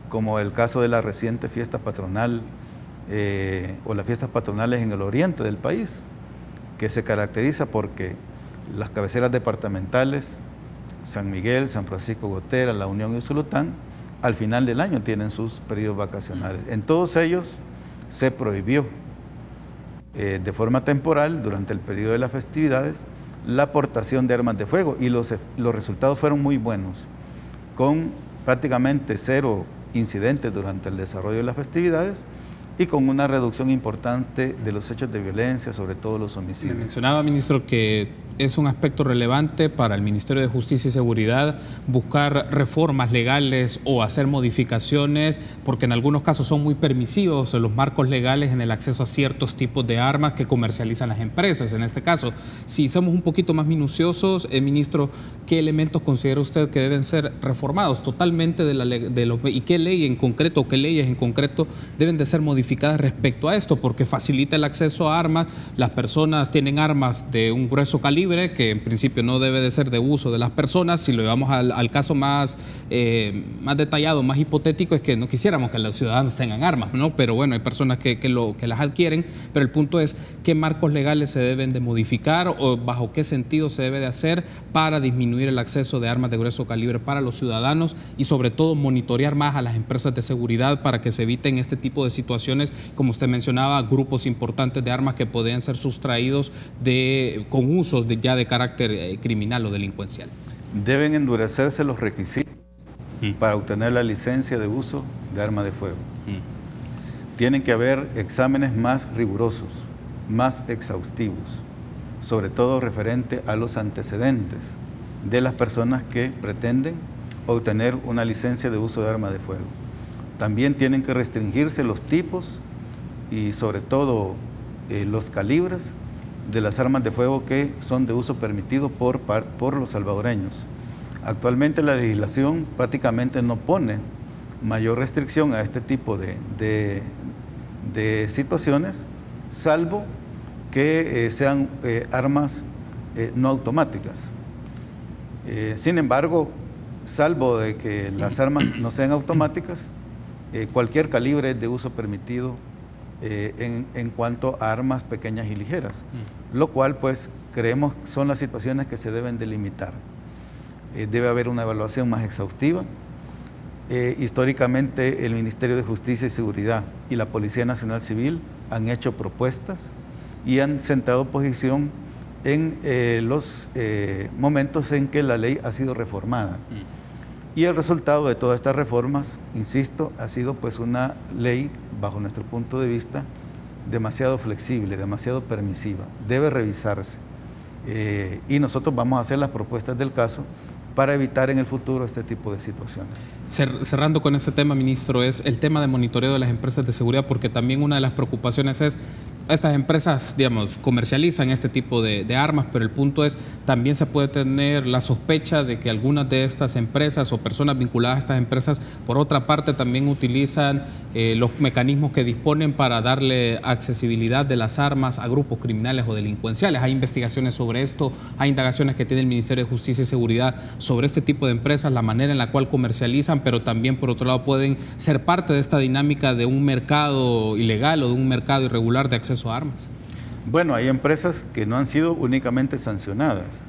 como el caso de la reciente fiesta patronal o las fiestas patronales en el oriente del país, que se caracteriza porque las cabeceras departamentales, San Miguel, San Francisco Gotera, La Unión y Usulután, al final del año tienen sus periodos vacacionales. En todos ellos se prohibió de forma temporal, durante el periodo de las festividades, la aportación de armas de fuego, y los resultados fueron muy buenos, con prácticamente 0 incidentes durante el desarrollo de las festividades y con una reducción importante de los hechos de violencia, sobre todo los homicidios. Mencionaba, ministro, que es un aspecto relevante para el Ministerio de Justicia y Seguridad buscar reformas legales o hacer modificaciones, porque en algunos casos son muy permisivos los marcos legales en el acceso a ciertos tipos de armas que comercializan las empresas. En este caso, si somos un poquito más minuciosos, ministro, ¿qué elementos considera usted que deben ser reformados totalmente y qué ley en concreto o qué leyes en concreto deben de ser modificadas respecto a esto? Porque facilita el acceso a armas, las personas tienen armas de un grueso calibre que en principio no debe de ser de uso de las personas. Si lo llevamos al caso más detallado, más hipotético, es que no quisiéramos que los ciudadanos tengan armas, ¿no? Pero bueno, hay personas que las adquieren, pero el punto es qué marcos legales se deben de modificar o bajo qué sentido se debe de hacer para disminuir el acceso de armas de grueso calibre para los ciudadanos y sobre todo monitorear más a las empresas de seguridad para que se eviten este tipo de situaciones, como usted mencionaba, grupos importantes de armas que podrían ser sustraídos con usos ya de carácter criminal o delincuencial. Deben endurecerse los requisitos para obtener la licencia de uso de arma de fuego. tienen que haber exámenes más rigurosos, más exhaustivos, sobre todo referente a los antecedentes de las personas que pretenden obtener una licencia de uso de arma de fuego. También tienen que restringirse los tipos y sobre todo los calibres de las armas de fuego que son de uso permitido por los salvadoreños. Actualmente la legislación prácticamente no pone mayor restricción a este tipo de situaciones, salvo que sean armas no automáticas. Sin embargo, salvo de que las armas no sean automáticas, cualquier calibre es de uso permitido en cuanto a armas pequeñas y ligeras, lo cual pues creemos son las situaciones que se deben delimitar. Debe haber una evaluación más exhaustiva. Históricamente el Ministerio de Justicia y Seguridad y la Policía Nacional Civil han hecho propuestas y han sentado posición en los momentos en que la ley ha sido reformada. Y el resultado de todas estas reformas, insisto, ha sido pues una ley, bajo nuestro punto de vista, demasiado flexible, demasiado permisiva. Debe revisarse. Y nosotros vamos a hacer las propuestas del caso para evitar en el futuro este tipo de situaciones. Cerrando con este tema, ministro, es el tema de monitoreo de las empresas de seguridad, porque también una de las preocupaciones es, estas empresas, digamos, comercializan este tipo de armas, pero el punto es, también se puede tener la sospecha de que algunas de estas empresas o personas vinculadas a estas empresas, por otra parte, también utilizan los mecanismos que disponen para darle accesibilidad de las armas a grupos criminales o delincuenciales. Hay investigaciones sobre esto, hay indagaciones que tiene el Ministerio de Justicia y Seguridad sobre este tipo de empresas, la manera en la cual comercializan, pero también por otro lado pueden ser parte de esta dinámica de un mercado ilegal o de un mercado irregular de acceso a armas. Bueno, hay empresas que no han sido únicamente sancionadas,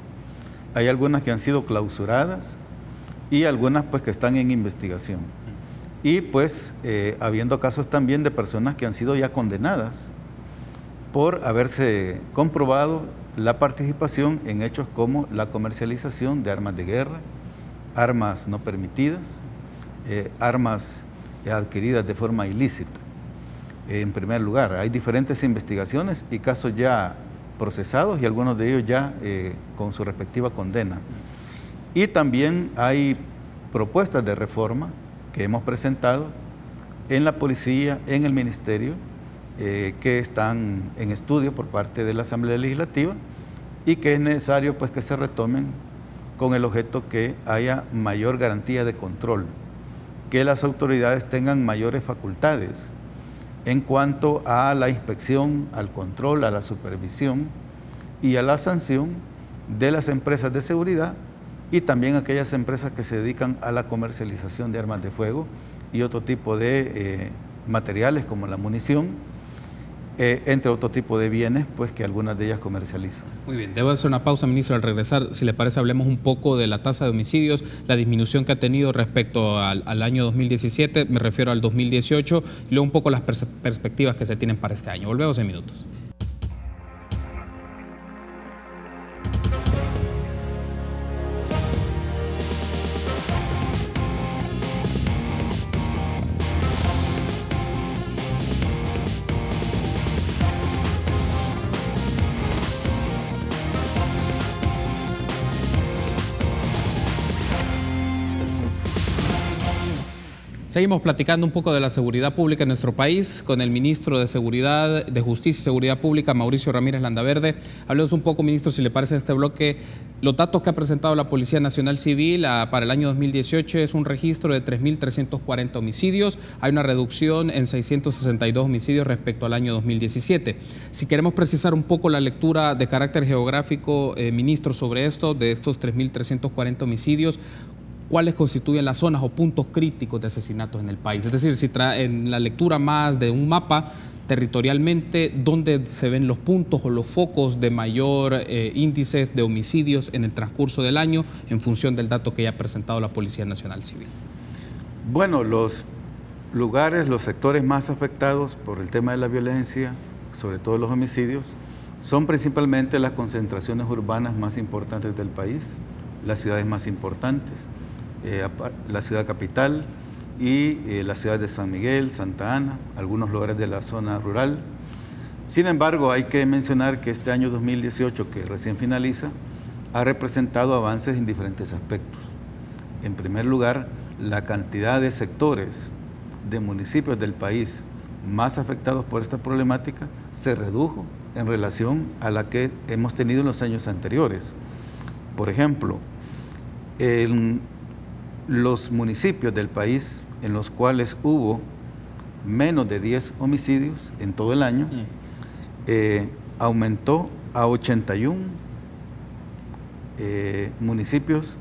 hay algunas que han sido clausuradas y algunas pues que están en investigación. Y pues habiendo casos también de personas que han sido ya condenadas por haberse comprobado la participación en hechos como la comercialización de armas de guerra, armas no permitidas, armas adquiridas de forma ilícita. En primer lugar, hay diferentes investigaciones y casos ya procesados y algunos de ellos ya con su respectiva condena. Y también hay propuestas de reforma que hemos presentado en la policía, en el ministerio, que están en estudio por parte de la Asamblea Legislativa y que es necesario pues que se retomen con el objeto que haya mayor garantía de control, que las autoridades tengan mayores facultades en cuanto a la inspección, al control, a la supervisión y a la sanción de las empresas de seguridad y también aquellas empresas que se dedican a la comercialización de armas de fuego y otro tipo de materiales como la munición, entre otro tipo de bienes pues que algunas de ellas comercializan. Muy bien, debo hacer una pausa, ministro. Al regresar, si le parece, hablemos un poco de la tasa de homicidios, la disminución que ha tenido respecto al año 2017, me refiero al 2018, y luego un poco las perspectivas que se tienen para este año. Volvemos en minutos. Seguimos platicando un poco de la seguridad pública en nuestro país con el ministro de Seguridad, de Justicia y Seguridad Pública, Mauricio Ramírez Landaverde. Hablemos un poco, ministro, si le parece, en este bloque, los datos que ha presentado la Policía Nacional Civil para el año 2018 es un registro de 3.340 homicidios. Hay una reducción en 662 homicidios respecto al año 2017. Si queremos precisar un poco la lectura de carácter geográfico, ministro, sobre esto, de estos 3.340 homicidios, ¿cuáles constituyen las zonas o puntos críticos de asesinatos en el país? Es decir, si en la lectura más de un mapa, territorialmente, ¿dónde se ven los puntos o los focos de mayor índices de homicidios en el transcurso del año en función del dato que ya ha presentado la Policía Nacional Civil? Bueno, los lugares, los sectores más afectados por el tema de la violencia, sobre todo los homicidios, son principalmente las concentraciones urbanas más importantes del país, las ciudades más importantes, la ciudad capital, y las ciudades de San Miguel, Santa Ana, algunos lugares de la zona rural. Sin embargo, hay que mencionar que este año 2018, que recién finaliza, ha representado avances en diferentes aspectos. En primer lugar, la cantidad de sectores de municipios del país más afectados por esta problemática se redujo en relación a la que hemos tenido en los años anteriores. Por ejemplo, en los municipios del país en los cuales hubo menos de 10 homicidios en todo el año, aumentó a 81 municipios,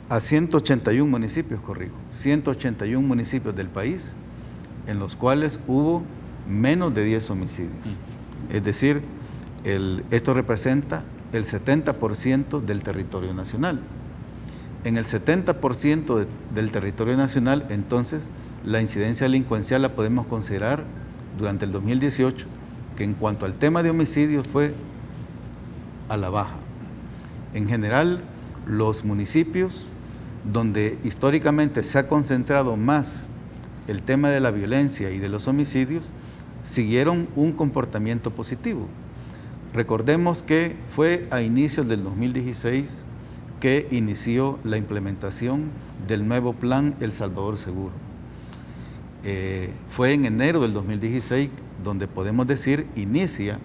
a 181 municipios, 181 municipios del país en los cuales hubo menos de 10 homicidios. Es decir, esto representa el 70% del territorio nacional. En el 70% del territorio nacional, entonces, la incidencia delincuencial la podemos considerar durante el 2018, que en cuanto al tema de homicidios fue a la baja. En general, los municipios donde históricamente se ha concentrado más el tema de la violencia y de los homicidios, siguieron un comportamiento positivo. Recordemos que fue a inicios del 2016 que inició la implementación del nuevo plan El Salvador Seguro. Fue en enero del 2016 donde podemos decir inicia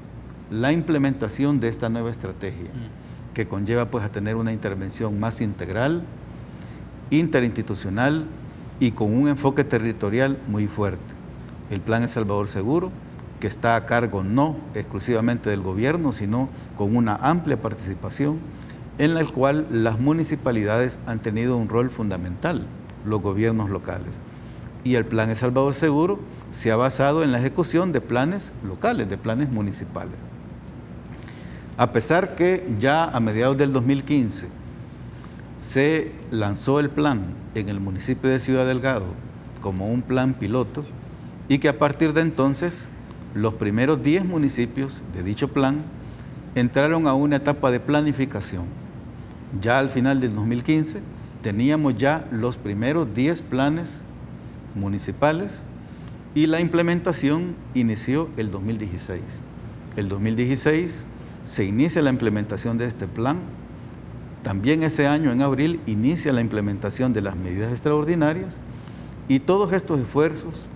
la implementación de esta nueva estrategia, que conlleva pues a tener una intervención más integral, interinstitucional y con un enfoque territorial muy fuerte. El plan El Salvador Seguro, que está a cargo no exclusivamente del gobierno, sino con una amplia participación, en la cual las municipalidades han tenido un rol fundamental, los gobiernos locales. Y el plan El Salvador Seguro se ha basado en la ejecución de planes locales, de planes municipales. A pesar que ya a mediados del 2015 se lanzó el plan en el municipio de Ciudad Delgado como un plan piloto, y que a partir de entonces los primeros 10 municipios de dicho plan entraron a una etapa de planificación. Ya al final del 2015 teníamos ya los primeros 10 planes municipales y la implementación inició el 2016. El 2016 se inicia la implementación de este plan. También ese año, en abril, inicia la implementación de las medidas extraordinarias, y todos estos esfuerzos,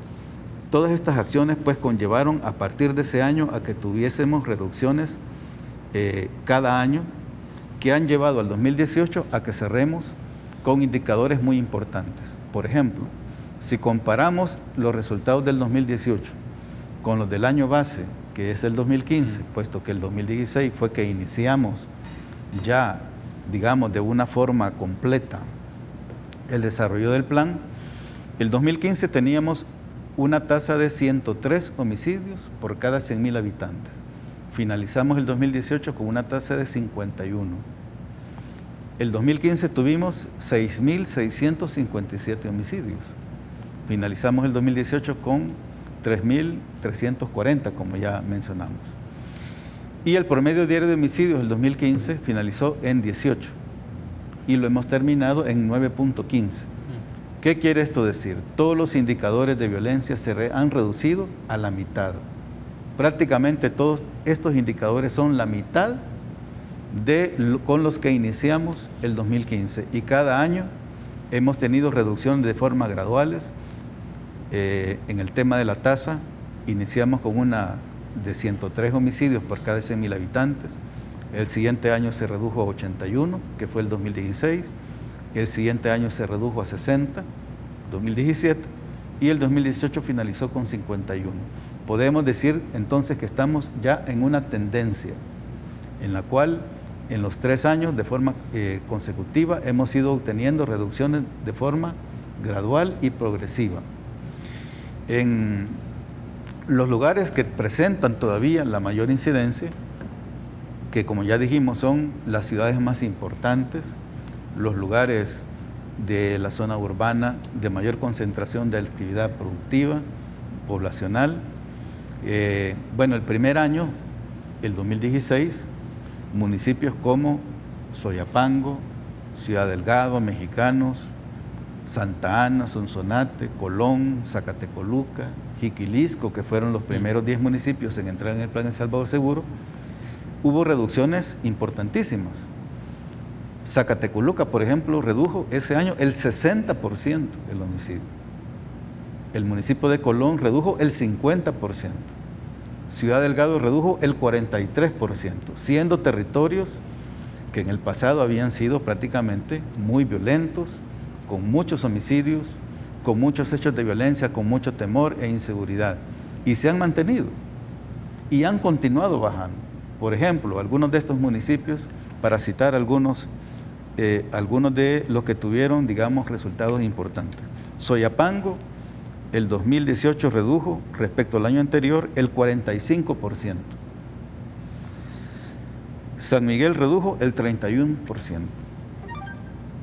todas estas acciones pues conllevaron a partir de ese año a que tuviésemos reducciones cada año, que han llevado al 2018 a que cerremos con indicadores muy importantes. Por ejemplo, si comparamos los resultados del 2018 con los del año base, que es el 2015, puesto que el 2016 fue que iniciamos ya, digamos, de una forma completa el desarrollo del plan, el 2015 teníamos una tasa de 103 homicidios por cada 100.000 habitantes. Finalizamos el 2018 con una tasa de 51. El 2015 tuvimos 6.657 homicidios. Finalizamos el 2018 con 3.340, como ya mencionamos. Y el promedio diario de homicidios del 2015 finalizó en 18 y lo hemos terminado en 9.15. ¿Qué quiere esto decir? Todos los indicadores de violencia se han reducido a la mitad. Prácticamente todos estos indicadores son la mitad con los que iniciamos el 2015, y cada año hemos tenido reducciones de forma graduales. En el tema de la tasa, iniciamos con una de 103 homicidios por cada 100.000 habitantes. El siguiente año se redujo a 81, que fue el 2016. El siguiente año se redujo a 60, 2017, y el 2018 finalizó con 51. Podemos decir entonces que estamos ya en una tendencia en la cual en los 3 años de forma consecutiva hemos ido obteniendo reducciones de forma gradual y progresiva. En los lugares que presentan todavía la mayor incidencia, que como ya dijimos son las ciudades más importantes, los lugares de la zona urbana de mayor concentración de actividad productiva, poblacional. Bueno, el primer año, el 2016, municipios como Soyapango, Ciudad Delgado, Mexicanos, Santa Ana, Sonsonate, Colón, Zacatecoluca, Jiquilisco, que fueron los primeros 10 municipios en entrar en el Plan El Salvador Seguro, hubo reducciones importantísimas. Zacatecoluca, por ejemplo, redujo ese año el 60% del homicidio. El municipio de Colón redujo el 50%. Ciudad Delgado redujo el 43%, siendo territorios que en el pasado habían sido prácticamente muy violentos, con muchos homicidios, con muchos hechos de violencia, con mucho temor e inseguridad. Y se han mantenido y han continuado bajando. Por ejemplo, algunos de estos municipios, para citar algunos de los que tuvieron, digamos, resultados importantes. Soyapango, el 2018 redujo respecto al año anterior el 45%. San Miguel redujo el 31%.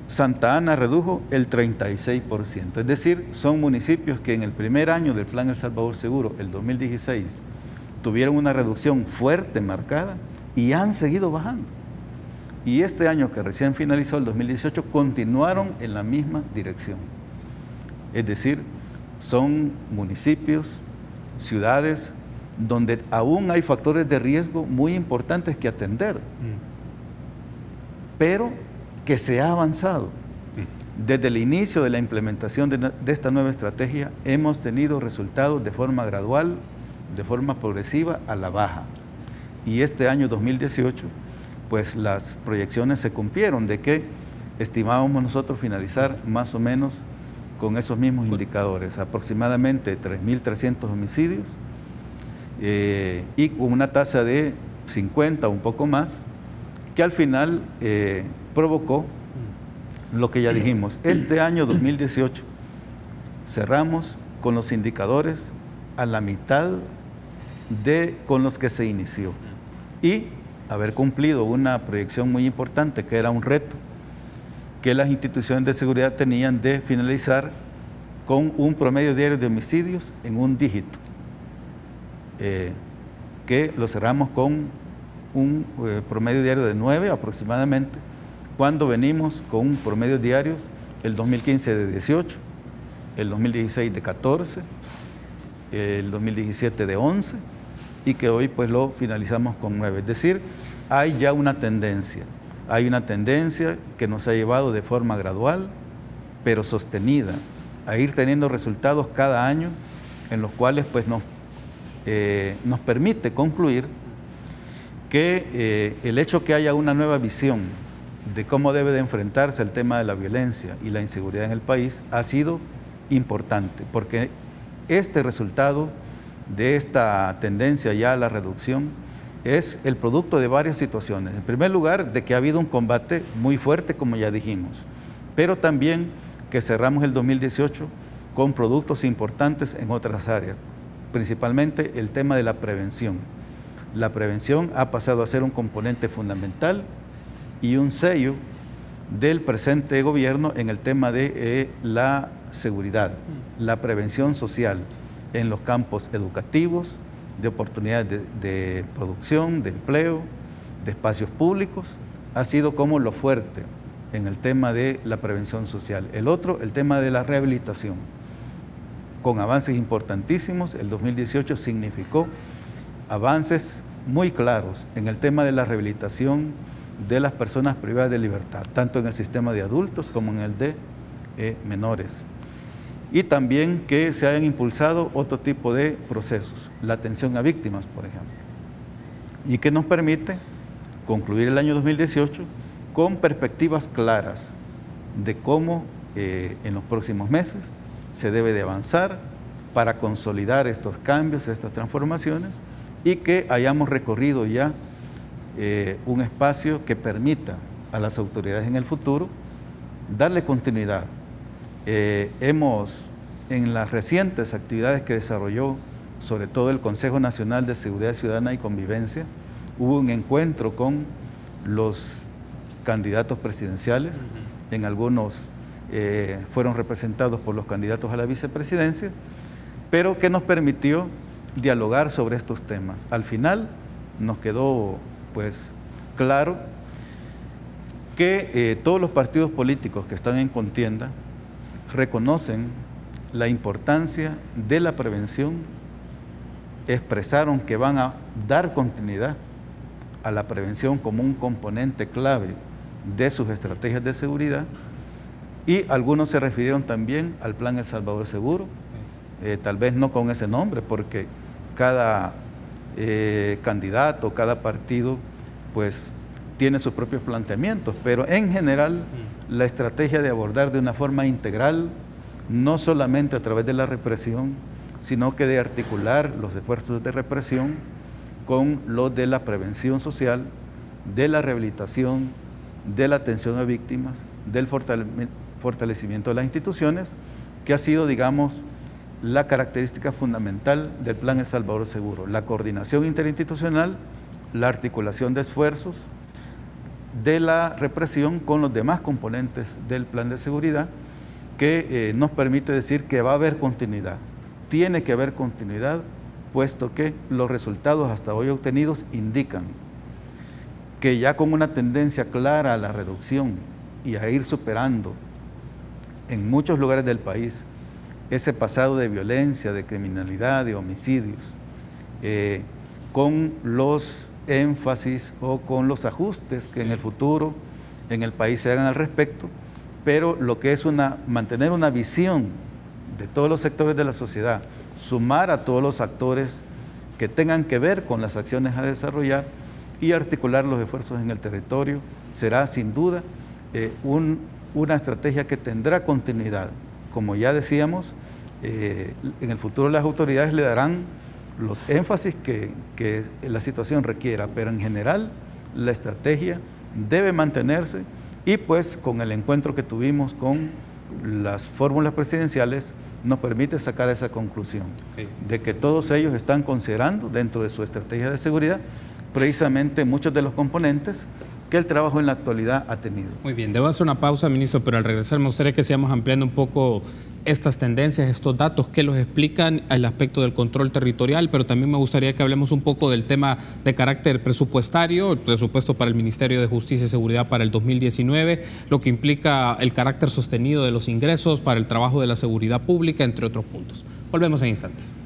Santa Ana redujo el 36%. Es decir, son municipios que en el primer año del Plan El Salvador Seguro, el 2016, tuvieron una reducción fuerte, marcada, y han seguido bajando. Y este año que recién finalizó, el 2018, continuaron en la misma dirección. Es decir, son municipios, ciudades, donde aún hay factores de riesgo muy importantes que atender, pero que se ha avanzado. Desde el inicio de la implementación de esta nueva estrategia, hemos tenido resultados de forma gradual, de forma progresiva a la baja. Y este año 2018, pues las proyecciones se cumplieron de que estimábamos nosotros finalizar más o menos con esos mismos indicadores, aproximadamente 3.300 homicidios y con una tasa de 50 o un poco más, que al final provocó lo que ya dijimos. Este año 2018 cerramos con los indicadores a la mitad con los que se inició y haber cumplido una proyección muy importante, que era un reto que las instituciones de seguridad tenían de finalizar con un promedio diario de homicidios en un dígito, que lo cerramos con un promedio diario de 9 aproximadamente, cuando venimos con un promedio diario el 2015 de 18, el 2016 de 14, el 2017 de 11 y que hoy pues lo finalizamos con 9. Es decir, hay ya una tendencia. Hay una tendencia que nos ha llevado de forma gradual, pero sostenida, a ir teniendo resultados cada año en los cuales pues, nos permite concluir que el hecho que haya una nueva visión de cómo debe de enfrentarse el tema de la violencia y la inseguridad en el país ha sido importante, porque este resultado de esta tendencia ya a la reducción es el producto de varias situaciones. En primer lugar, de que ha habido un combate muy fuerte, como ya dijimos, pero también que cerramos el 2018 con productos importantes en otras áreas, principalmente el tema de la prevención. La prevención ha pasado a ser un componente fundamental y un sello del presente gobierno en el tema de la seguridad, la prevención social en los campos educativos, de oportunidades de producción, de empleo, de espacios públicos, ha sido como lo fuerte en el tema de la prevención social. El otro, el tema de la rehabilitación. Con avances importantísimos, el 2018 significó avances muy claros en el tema de la rehabilitación de las personas privadas de libertad, tanto en el sistema de adultos como en el de menores. Y también que se hayan impulsado otro tipo de procesos, la atención a víctimas, por ejemplo, y que nos permite concluir el año 2018 con perspectivas claras de cómo en los próximos meses se debe de avanzar para consolidar estos cambios, estas transformaciones, y que hayamos recorrido ya un espacio que permita a las autoridades en el futuro darle continuidad. En las recientes actividades que desarrolló, sobre todo el Consejo Nacional de Seguridad Ciudadana y Convivencia, hubo un encuentro con los candidatos presidenciales, en algunos fueron representados por los candidatos a la vicepresidencia, pero que nos permitió dialogar sobre estos temas. Al final nos quedó pues claro que todos los partidos políticos que están en contienda reconocen la importancia de la prevención, expresaron que van a dar continuidad a la prevención como un componente clave de sus estrategias de seguridad, y algunos se refirieron también al Plan El Salvador Seguro, tal vez no con ese nombre, porque cada candidato, cada partido, pues tiene sus propios planteamientos, pero en general la estrategia de abordar de una forma integral, no solamente a través de la represión, sino que de articular los esfuerzos de represión con los de la prevención social, de la rehabilitación, de la atención a víctimas, del fortalecimiento de las instituciones, que ha sido, digamos, la característica fundamental del Plan El Salvador Seguro, la coordinación interinstitucional, la articulación de esfuerzos de la represión con los demás componentes del plan de seguridad, que nos permite decir que va a haber continuidad. Tiene que haber continuidad, puesto que los resultados hasta hoy obtenidos indican que ya con una tendencia clara a la reducción y a ir superando en muchos lugares del país ese pasado de violencia, de criminalidad, de homicidios, con los énfasis o con los ajustes que en el futuro en el país se hagan al respecto, pero lo que es mantener una visión de todos los sectores de la sociedad, sumar a todos los actores que tengan que ver con las acciones a desarrollar y articular los esfuerzos en el territorio, será sin duda una estrategia que tendrá continuidad. Como ya decíamos, en el futuro las autoridades le darán los énfasis que la situación requiera, pero en general la estrategia debe mantenerse, y pues con el encuentro que tuvimos con las fórmulas presidenciales nos permite sacar esa conclusión, de que todos ellos están considerando dentro de su estrategia de seguridad precisamente muchos de los componentes que el trabajo en la actualidad ha tenido. Muy bien, debo hacer una pausa, ministro, pero al regresar me gustaría que sigamos ampliando un poco estas tendencias, estos datos que los explican el aspecto del control territorial, pero también me gustaría que hablemos un poco del tema de carácter presupuestario, el presupuesto para el Ministerio de Justicia y Seguridad para el 2019, lo que implica el carácter sostenido de los ingresos para el trabajo de la seguridad pública, entre otros puntos. Volvemos en instantes.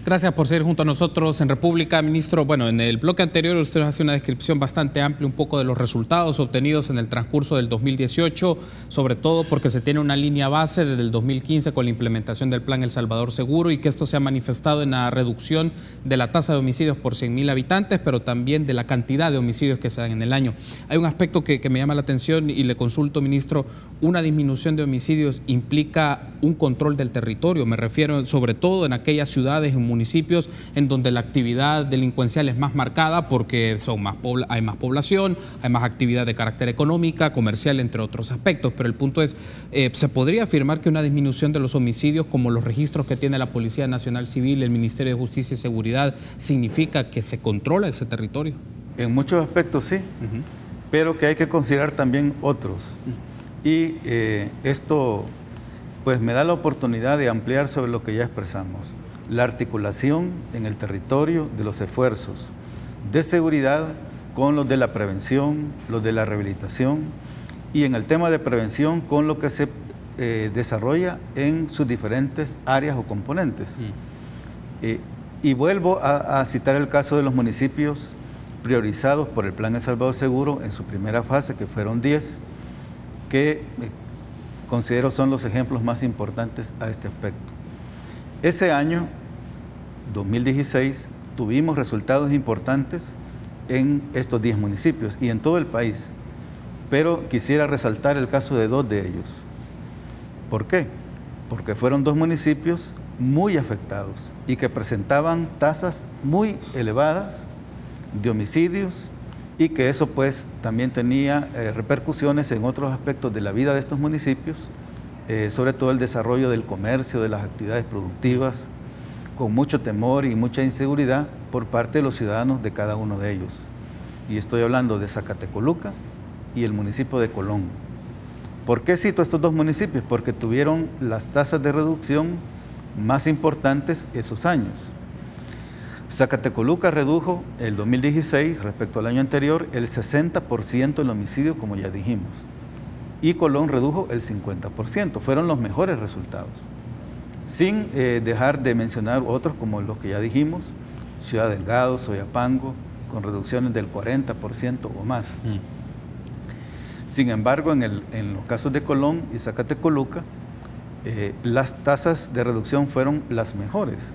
Gracias por seguir junto a nosotros en República, ministro. Bueno, en el bloque anterior usted nos hace una descripción bastante amplia un poco de los resultados obtenidos en el transcurso del 2018, sobre todo porque se tiene una línea base desde el 2015 con la implementación del Plan El Salvador Seguro, y que esto se ha manifestado en la reducción de la tasa de homicidios por 100.000 habitantes, pero también de la cantidad de homicidios que se dan en el año. Hay un aspecto que me llama la atención y le consulto, ministro. Una disminución de homicidios implica un control del territorio. Me refiero sobre todo en aquellas ciudades, en municipios en donde la actividad delincuencial es más marcada porque hay más población, hay más actividad de carácter económica, comercial, entre otros aspectos. Pero el punto es, ¿se podría afirmar que una disminución de los homicidios, como los registros que tiene la Policía Nacional Civil, el Ministerio de Justicia y Seguridad, significa que se controla ese territorio? En muchos aspectos sí, pero que hay que considerar también otros. Y esto pues me da la oportunidad de ampliar sobre lo que ya expresamos. La articulación en el territorio de los esfuerzos de seguridad con los de la prevención, los de la rehabilitación, y en el tema de prevención con lo que se desarrolla en sus diferentes áreas o componentes. Y vuelvo a citar el caso de los municipios priorizados por el Plan El Salvador Seguro en su primera fase, que fueron 10, que considero son los ejemplos más importantes a este aspecto. Ese año, 2016, tuvimos resultados importantes en estos 10 municipios y en todo el país, pero quisiera resaltar el caso de 2 de ellos. ¿Por qué? Porque fueron 2 municipios muy afectados y que presentaban tasas muy elevadas de homicidios, y que eso pues también tenía repercusiones en otros aspectos de la vida de estos municipios, sobre todo el desarrollo del comercio, de las actividades productivas, con mucho temor y mucha inseguridad por parte de los ciudadanos de cada uno de ellos. y estoy hablando de Zacatecoluca y el municipio de Colón. ¿Por qué cito estos dos municipios? Porque tuvieron las tasas de reducción más importantes esos años. Zacatecoluca redujo el 2016 respecto al año anterior el 60% del homicidio, como ya dijimos, y Colón redujo el 50%. Fueron los mejores resultados, sin dejar de mencionar otros como los que ya dijimos, Ciudad Delgado, Soyapango, con reducciones del 40% o más. Sin embargo, en los casos de Colón y Zacatecoluca, las tasas de reducción fueron las mejores.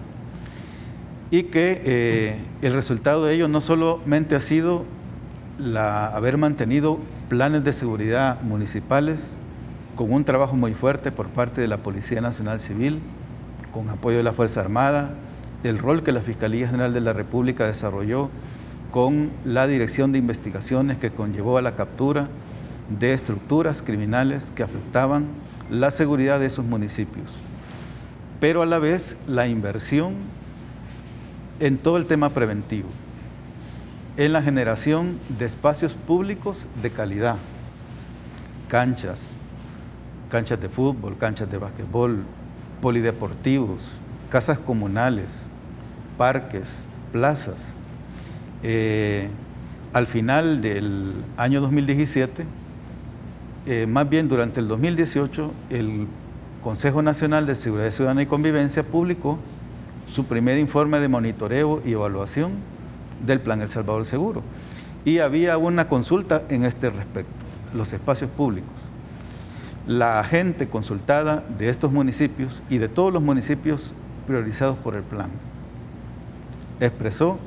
Y que el resultado de ello no solamente ha sido haber mantenido planes de seguridad municipales con un trabajo muy fuerte por parte de la Policía Nacional Civil, con apoyo de la Fuerza Armada, el rol que la Fiscalía General de la República desarrolló con la Dirección de Investigaciones que conllevó a la captura de estructuras criminales que afectaban la seguridad de esos municipios, pero a la vez la inversión en todo el tema preventivo, en la generación de espacios públicos de calidad, canchas de fútbol, canchas de básquetbol, polideportivos, casas comunales, parques, plazas. Al final del año 2017, más bien durante el 2018, el Consejo Nacional de Seguridad Ciudadana y Convivencia publicó su primer informe de monitoreo y evaluación del Plan El Salvador Seguro. Y había una consulta en este respecto, los espacios públicos. La gente consultada de estos municipios y de todos los municipios priorizados por el plan expresó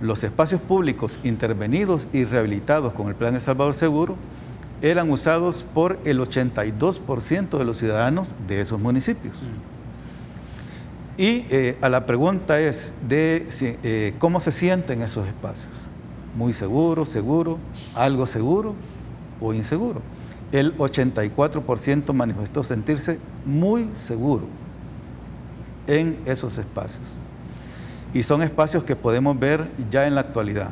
los espacios públicos intervenidos y rehabilitados con el Plan El Salvador Seguro eran usados por el 82% de los ciudadanos de esos municipios. Y a la pregunta es de cómo se sienten esos espacios. Muy seguro, seguro, algo seguro o inseguro. El 84% manifestó sentirse muy seguro en esos espacios. Y son espacios que podemos ver ya en la actualidad.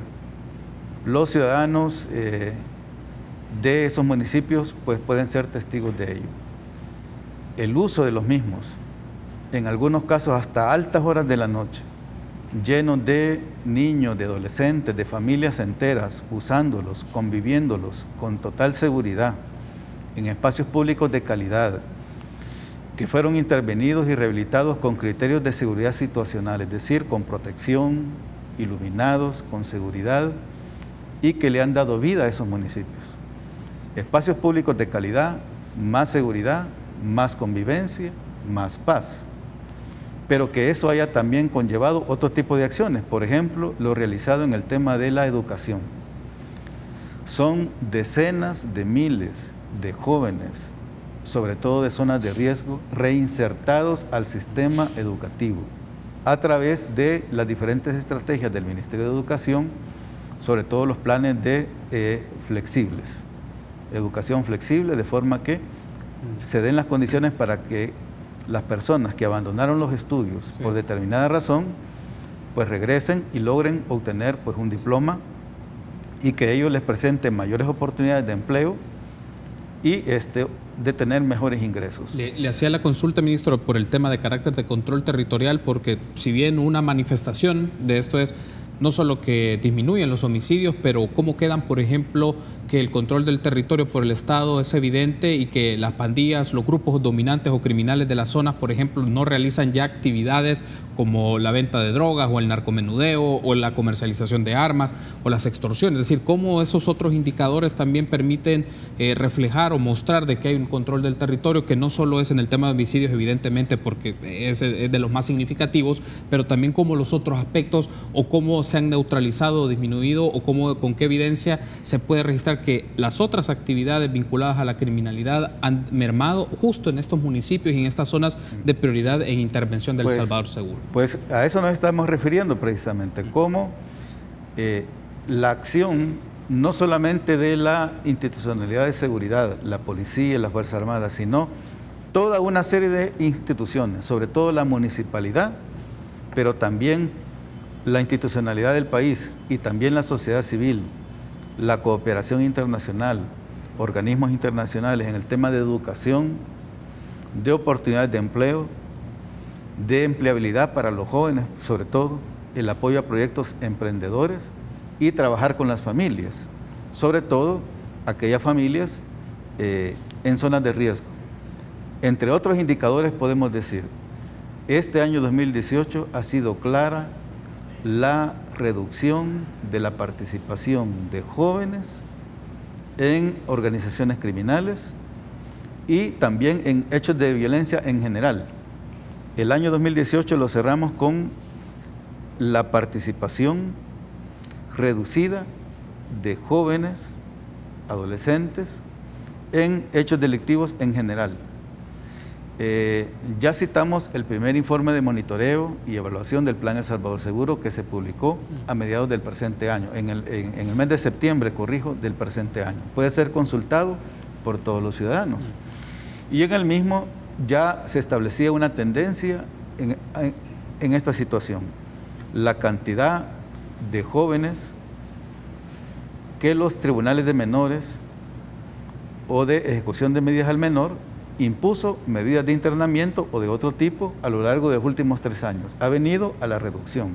Los ciudadanos de esos municipios pues pueden ser testigos de ello. El uso de los mismos, en algunos casos hasta altas horas de la noche, llenos de niños, de adolescentes, de familias enteras, usándolos, conviviéndolos con total seguridad, en espacios públicos de calidad, que fueron intervenidos y rehabilitados con criterios de seguridad situacional, es decir, con protección, iluminados, con seguridad, y que le han dado vida a esos municipios. Espacios públicos de calidad, más seguridad, más convivencia, más paz. Pero que eso haya también conllevado otro tipo de acciones, por ejemplo, lo realizado en el tema de la educación. Son decenas de miles de jóvenes, sobre todo de zonas de riesgo, reinsertados al sistema educativo a través de las diferentes estrategias del Ministerio de Educación, sobre todo los planes de flexibles, educación flexible, de forma que se den las condiciones para que las personas que abandonaron los estudios por determinada razón, pues regresen y logren obtener pues un diploma y que ellos les presenten mayores oportunidades de empleo y de tener mejores ingresos. Le hacía la consulta, ministro, por el tema de carácter de control territorial, porque si bien una manifestación de esto es no solo que disminuyen los homicidios, pero cómo quedan, por ejemplo, que el control del territorio por el Estado es evidente y que las pandillas, los grupos dominantes o criminales de las zonas, por ejemplo, no realizan ya actividades como la venta de drogas o el narcomenudeo o la comercialización de armas o las extorsiones. Es decir, cómo esos otros indicadores también permiten reflejar o mostrar de que hay un control del territorio, que no solo es en el tema de homicidios, evidentemente, porque es de los más significativos, pero también cómo los otros aspectos o cómo se han neutralizado o disminuido o con qué evidencia se puede registrar que las otras actividades vinculadas a la criminalidad han mermado justo en estos municipios y en estas zonas de prioridad en intervención del Salvador Seguro. Pues a eso nos estamos refiriendo precisamente, cómo la acción no solamente de la institucionalidad de seguridad, la policía, la Fuerza Armada, sino toda una serie de instituciones, sobre todo la municipalidad, pero también la institucionalidad del país y también la sociedad civil, la cooperación internacional, organismos internacionales en el tema de educación, de oportunidades de empleo, de empleabilidad para los jóvenes, sobre todo, el apoyo a proyectos emprendedores y trabajar con las familias, sobre todo aquellas familias en zonas de riesgo. Entre otros indicadores podemos decir, este año 2018 ha sido clara la reducción de la participación de jóvenes en organizaciones criminales y también en hechos de violencia en general. El año 2018 lo cerramos con la participación reducida de jóvenes, adolescentes, en hechos delictivos en general. Ya citamos el primer informe de monitoreo y evaluación del Plan El Salvador Seguro que se publicó a mediados del presente año, en el mes de septiembre, del presente año. Puede ser consultado por todos los ciudadanos. Y en el mismo ya se establecía una tendencia en esta situación. La cantidad de jóvenes que los tribunales de menores o de ejecución de medidas al menor impuso medidas de internamiento o de otro tipo a lo largo de los últimos 3 años. Ha venido a la reducción.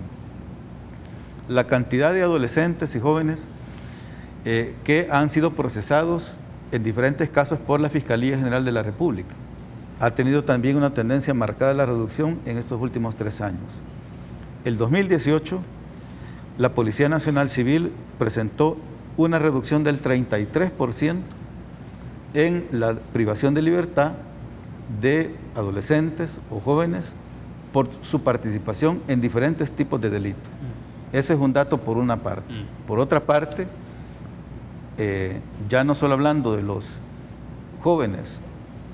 La cantidad de adolescentes y jóvenes que han sido procesados en diferentes casos por la Fiscalía General de la República ha tenido también una tendencia marcada a la reducción en estos últimos 3 años. El 2018, la Policía Nacional Civil presentó una reducción del 33% en la privación de libertad de adolescentes o jóvenes por su participación en diferentes tipos de delitos. Ese es un dato por una parte. Por otra parte, ya no solo hablando de los jóvenes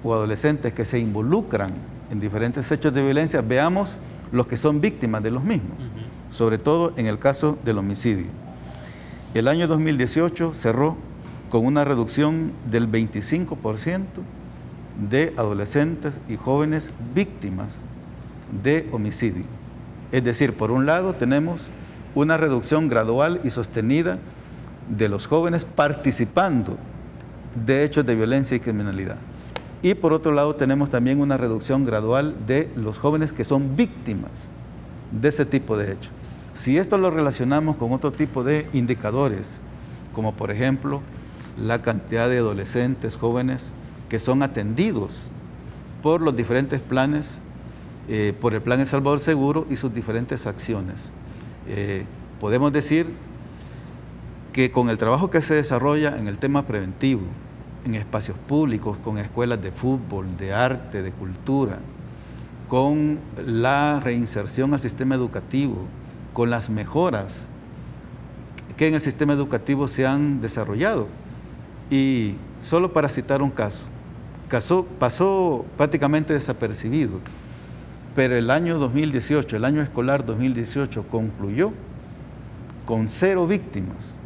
o adolescentes que se involucran en diferentes hechos de violencia, veamos los que son víctimas de los mismos, sobre todo en el caso del homicidio. El año 2018 cerró con una reducción del 25% de adolescentes y jóvenes víctimas de homicidio. Es decir, por un lado tenemos una reducción gradual y sostenida de los jóvenes participando de hechos de violencia y criminalidad. Y por otro lado tenemos también una reducción gradual de los jóvenes que son víctimas de ese tipo de hechos. Si esto lo relacionamos con otro tipo de indicadores, como por ejemplo la cantidad de adolescentes, jóvenes que son atendidos por los diferentes planes, por el Plan El Salvador Seguro y sus diferentes acciones. Podemos decir que con el trabajo que se desarrolla en el tema preventivo, en espacios públicos, con escuelas de fútbol, de arte, de cultura, con la reinserción al sistema educativo, con las mejoras que en el sistema educativo se han desarrollado. Y solo para citar un caso, pasó prácticamente desapercibido, pero el año 2018, el año escolar 2018, concluyó con 0 víctimas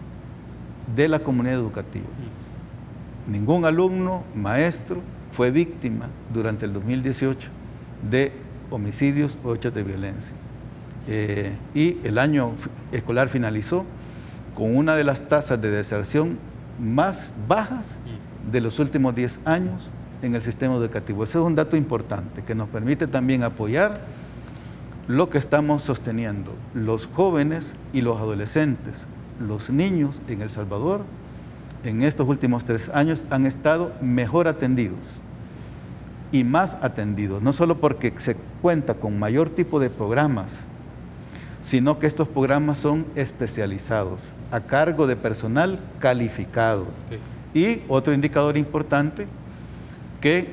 de la comunidad educativa. Ningún alumno, maestro, fue víctima durante el 2018 de homicidios o hechos de violencia. Y el año escolar finalizó con una de las tasas de deserción más bajas de los últimos 10 años en el sistema educativo. Ese es un dato importante que nos permite también apoyar lo que estamos sosteniendo. Los jóvenes y los adolescentes, los niños en El Salvador, en estos últimos 3 años han estado mejor atendidos y más atendidos, no solo porque se cuenta con mayor tipo de programas, sino que estos programas son especializados, a cargo de personal calificado. Y otro indicador importante que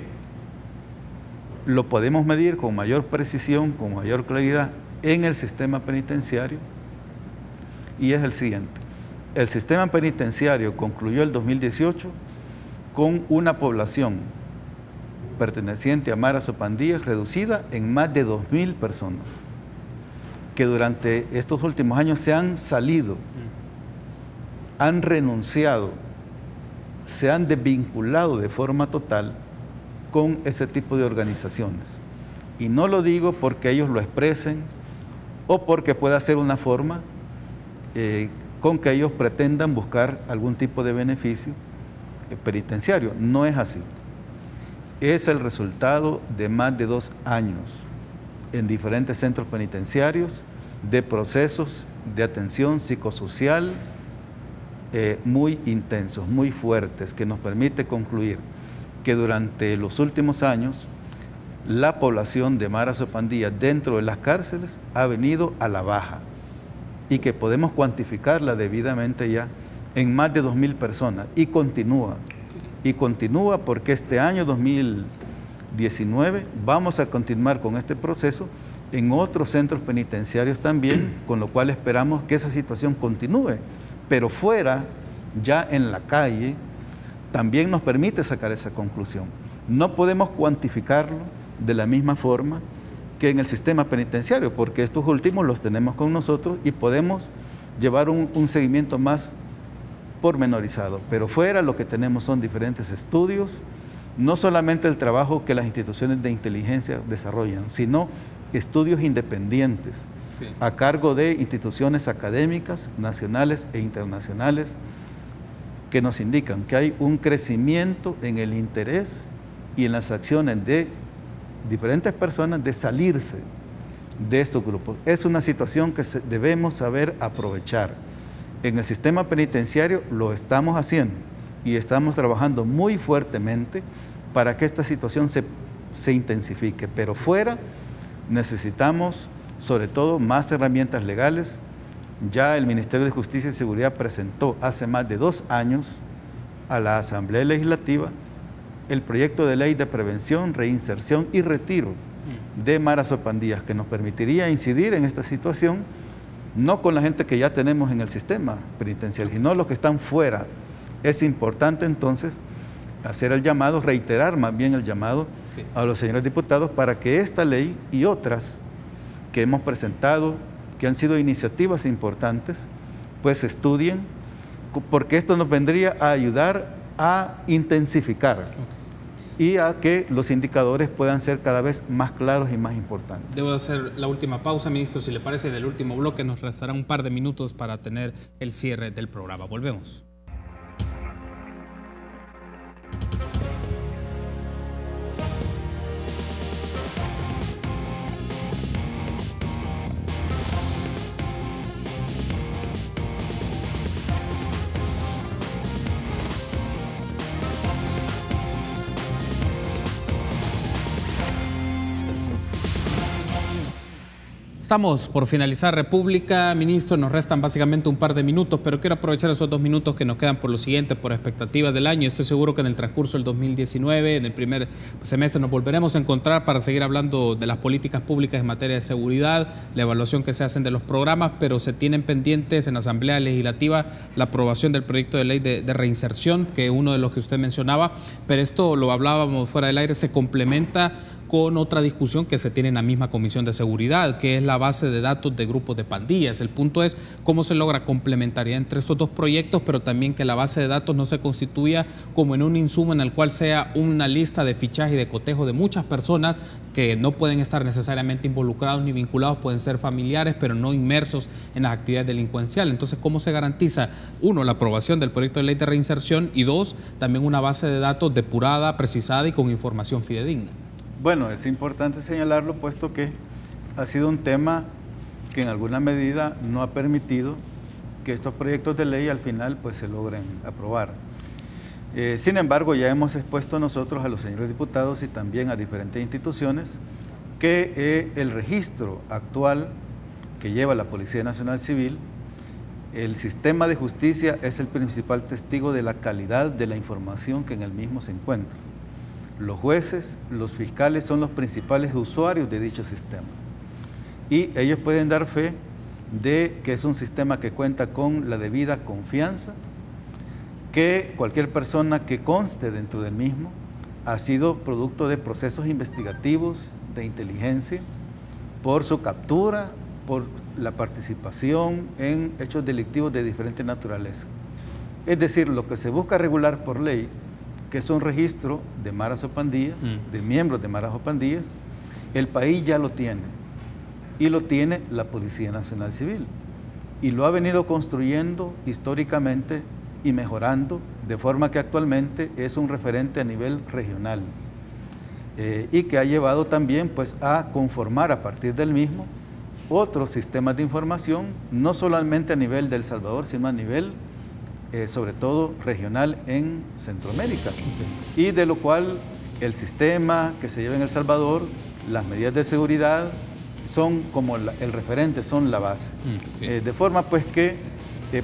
lo podemos medir con mayor precisión, con mayor claridad en el sistema penitenciario, y es el siguiente. El sistema penitenciario concluyó el 2018 con una población perteneciente a maras o pandillas reducida en más de 2.000 personas, que durante estos últimos años se han salido, han renunciado, se han desvinculado de forma total con ese tipo de organizaciones. Y no lo digo porque ellos lo expresen o porque pueda ser una forma con que ellos pretendan buscar algún tipo de beneficio penitenciario. No es así. Es el resultado de más de 2 años en diferentes centros penitenciarios de procesos de atención psicosocial muy intensos, muy fuertes, que nos permite concluir que durante los últimos años la población de maras o pandillas dentro de las cárceles ha venido a la baja y que podemos cuantificarla debidamente ya en más de 2.000 personas y continúa porque este año 2019 vamos a continuar con este proceso en otros centros penitenciarios también, con lo cual esperamos que esa situación continúe, pero fuera, ya en la calle, también nos permite sacar esa conclusión. No podemos cuantificarlo de la misma forma que en el sistema penitenciario, porque estos últimos los tenemos con nosotros y podemos llevar un seguimiento más pormenorizado, pero fuera lo que tenemos son diferentes estudios, no solamente el trabajo que las instituciones de inteligencia desarrollan, sino estudios independientes a cargo de instituciones académicas, nacionales e internacionales, que nos indican que hay un crecimiento en el interés y en las acciones de diferentes personas de salirse de estos grupos. Es una situación que debemos saber aprovechar. En el sistema penitenciario lo estamos haciendo y estamos trabajando muy fuertemente para que esta situación se intensifique, pero fuera necesitamos sobre todo más herramientas legales. Ya el Ministerio de Justicia y Seguridad presentó hace más de 2 años a la Asamblea Legislativa el proyecto de ley de prevención, reinserción y retiro de maras o pandillas, que nos permitiría incidir en esta situación, no con la gente que ya tenemos en el sistema penitenciario, sino los que están fuera. Es importante entonces hacer el llamado, reiterar más bien el llamado a los señores diputados para que esta ley y otras que hemos presentado, que han sido iniciativas importantes, pues estudien, porque esto nos vendría a ayudar a intensificar y a que los indicadores puedan ser cada vez más claros y más importantes. Debo hacer la última pausa, ministro, si le parece, del último bloque nos restará un par de minutos para tener el cierre del programa. Volvemos. Estamos por finalizar República. Ministro, nos restan básicamente un par de minutos, pero quiero aprovechar esos 2 minutos que nos quedan por lo siguiente, por expectativas del año. Estoy seguro que en el transcurso del 2019, en el primer semestre, nos volveremos a encontrar para seguir hablando de las políticas públicas en materia de seguridad, la evaluación que se hacen de los programas, pero se tienen pendientes en la Asamblea Legislativa la aprobación del proyecto de ley de reinserción, que es uno de los que usted mencionaba, pero esto lo hablábamos fuera del aire, se complementa con otra discusión que se tiene en la misma Comisión de Seguridad, que es la base de datos de grupos de pandillas. El punto es cómo se logra complementariedad entre estos 2 proyectos, pero también que la base de datos no se constituya como en un insumo en el cual sea una lista de fichaje y de cotejo de muchas personas que no pueden estar necesariamente involucrados ni vinculados, pueden ser familiares, pero no inmersos en las actividades delincuenciales. Entonces, ¿cómo se garantiza, 1, la aprobación del proyecto de ley de reinserción y 2, también una base de datos depurada, precisada y con información fidedigna? Bueno, es importante señalarlo, puesto que ha sido un tema que en alguna medida no ha permitido que estos proyectos de ley al final pues se logren aprobar. Sin embargo, ya hemos expuesto nosotros a los señores diputados y también a diferentes instituciones que el registro actual que lleva la Policía Nacional Civil, el sistema de justicia es el principal testigo de la calidad de la información que en el mismo se encuentra. Los jueces, los fiscales son los principales usuarios de dicho sistema y ellos pueden dar fe de que es un sistema que cuenta con la debida confianza, que cualquier persona que conste dentro del mismo ha sido producto de procesos investigativos de inteligencia por su captura, por la participación en hechos delictivos de diferente naturaleza. Es decir, lo que se busca regular por ley, que es un registro de maras o pandillas, de miembros de maras o pandillas, el país ya lo tiene, y lo tiene la Policía Nacional Civil. y lo ha venido construyendo históricamente y mejorando, de forma que actualmente es un referente a nivel regional y que ha llevado también pues, a conformar a partir del mismo otros sistemas de información, no solamente a nivel de El Salvador, sino a nivel sobre todo regional en Centroamérica, y de lo cual el sistema que se lleva en El Salvador, las medidas de seguridad son como el referente, son la base. De forma pues que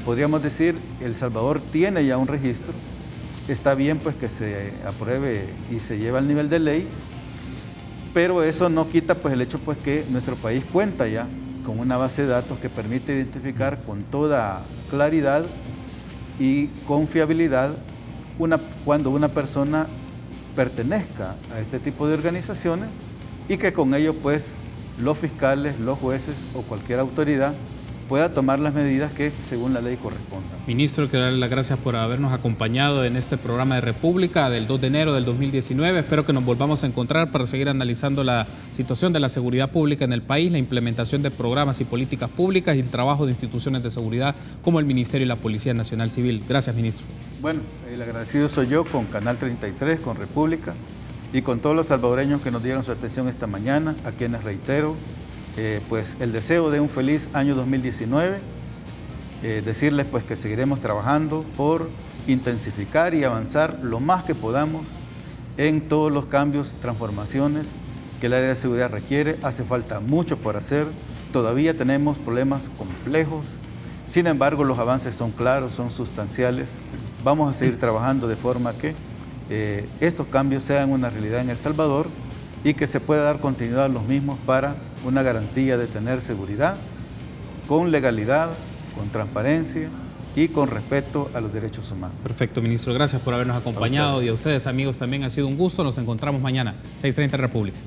podríamos decir, El Salvador tiene ya un registro, está bien pues que se apruebe y se lleve al nivel de ley, pero eso no quita pues el hecho pues que nuestro país cuenta ya con una base de datos que permite identificar con toda claridad y confiabilidad cuando una persona pertenezca a este tipo de organizaciones y que con ello pues los fiscales, los jueces o cualquier autoridad pueda tomar las medidas que según la ley correspondan. Ministro, quiero darle las gracias por habernos acompañado en este programa de República del 2 de enero del 2019. Espero que nos volvamos a encontrar para seguir analizando la situación de la seguridad pública en el país, la implementación de programas y políticas públicas y el trabajo de instituciones de seguridad como el Ministerio y la Policía Nacional Civil. Gracias, ministro. Bueno, el agradecido soy yo con Canal 33, con República y con todos los salvadoreños que nos dieron su atención esta mañana, a quienes reitero pues el deseo de un feliz año 2019, decirles pues que seguiremos trabajando por intensificar y avanzar lo más que podamos en todos los cambios, transformaciones que el área de seguridad requiere. Hace falta mucho por hacer, todavía tenemos problemas complejos, sin embargo los avances son claros, son sustanciales. Vamos a seguir trabajando de forma que estos cambios sean una realidad en El Salvador y que se pueda dar continuidad a los mismos para una garantía de tener seguridad con legalidad, con transparencia y con respeto a los derechos humanos. Perfecto, ministro. Gracias por habernos acompañado y a ustedes, amigos, también ha sido un gusto. Nos encontramos mañana, 6:30 República.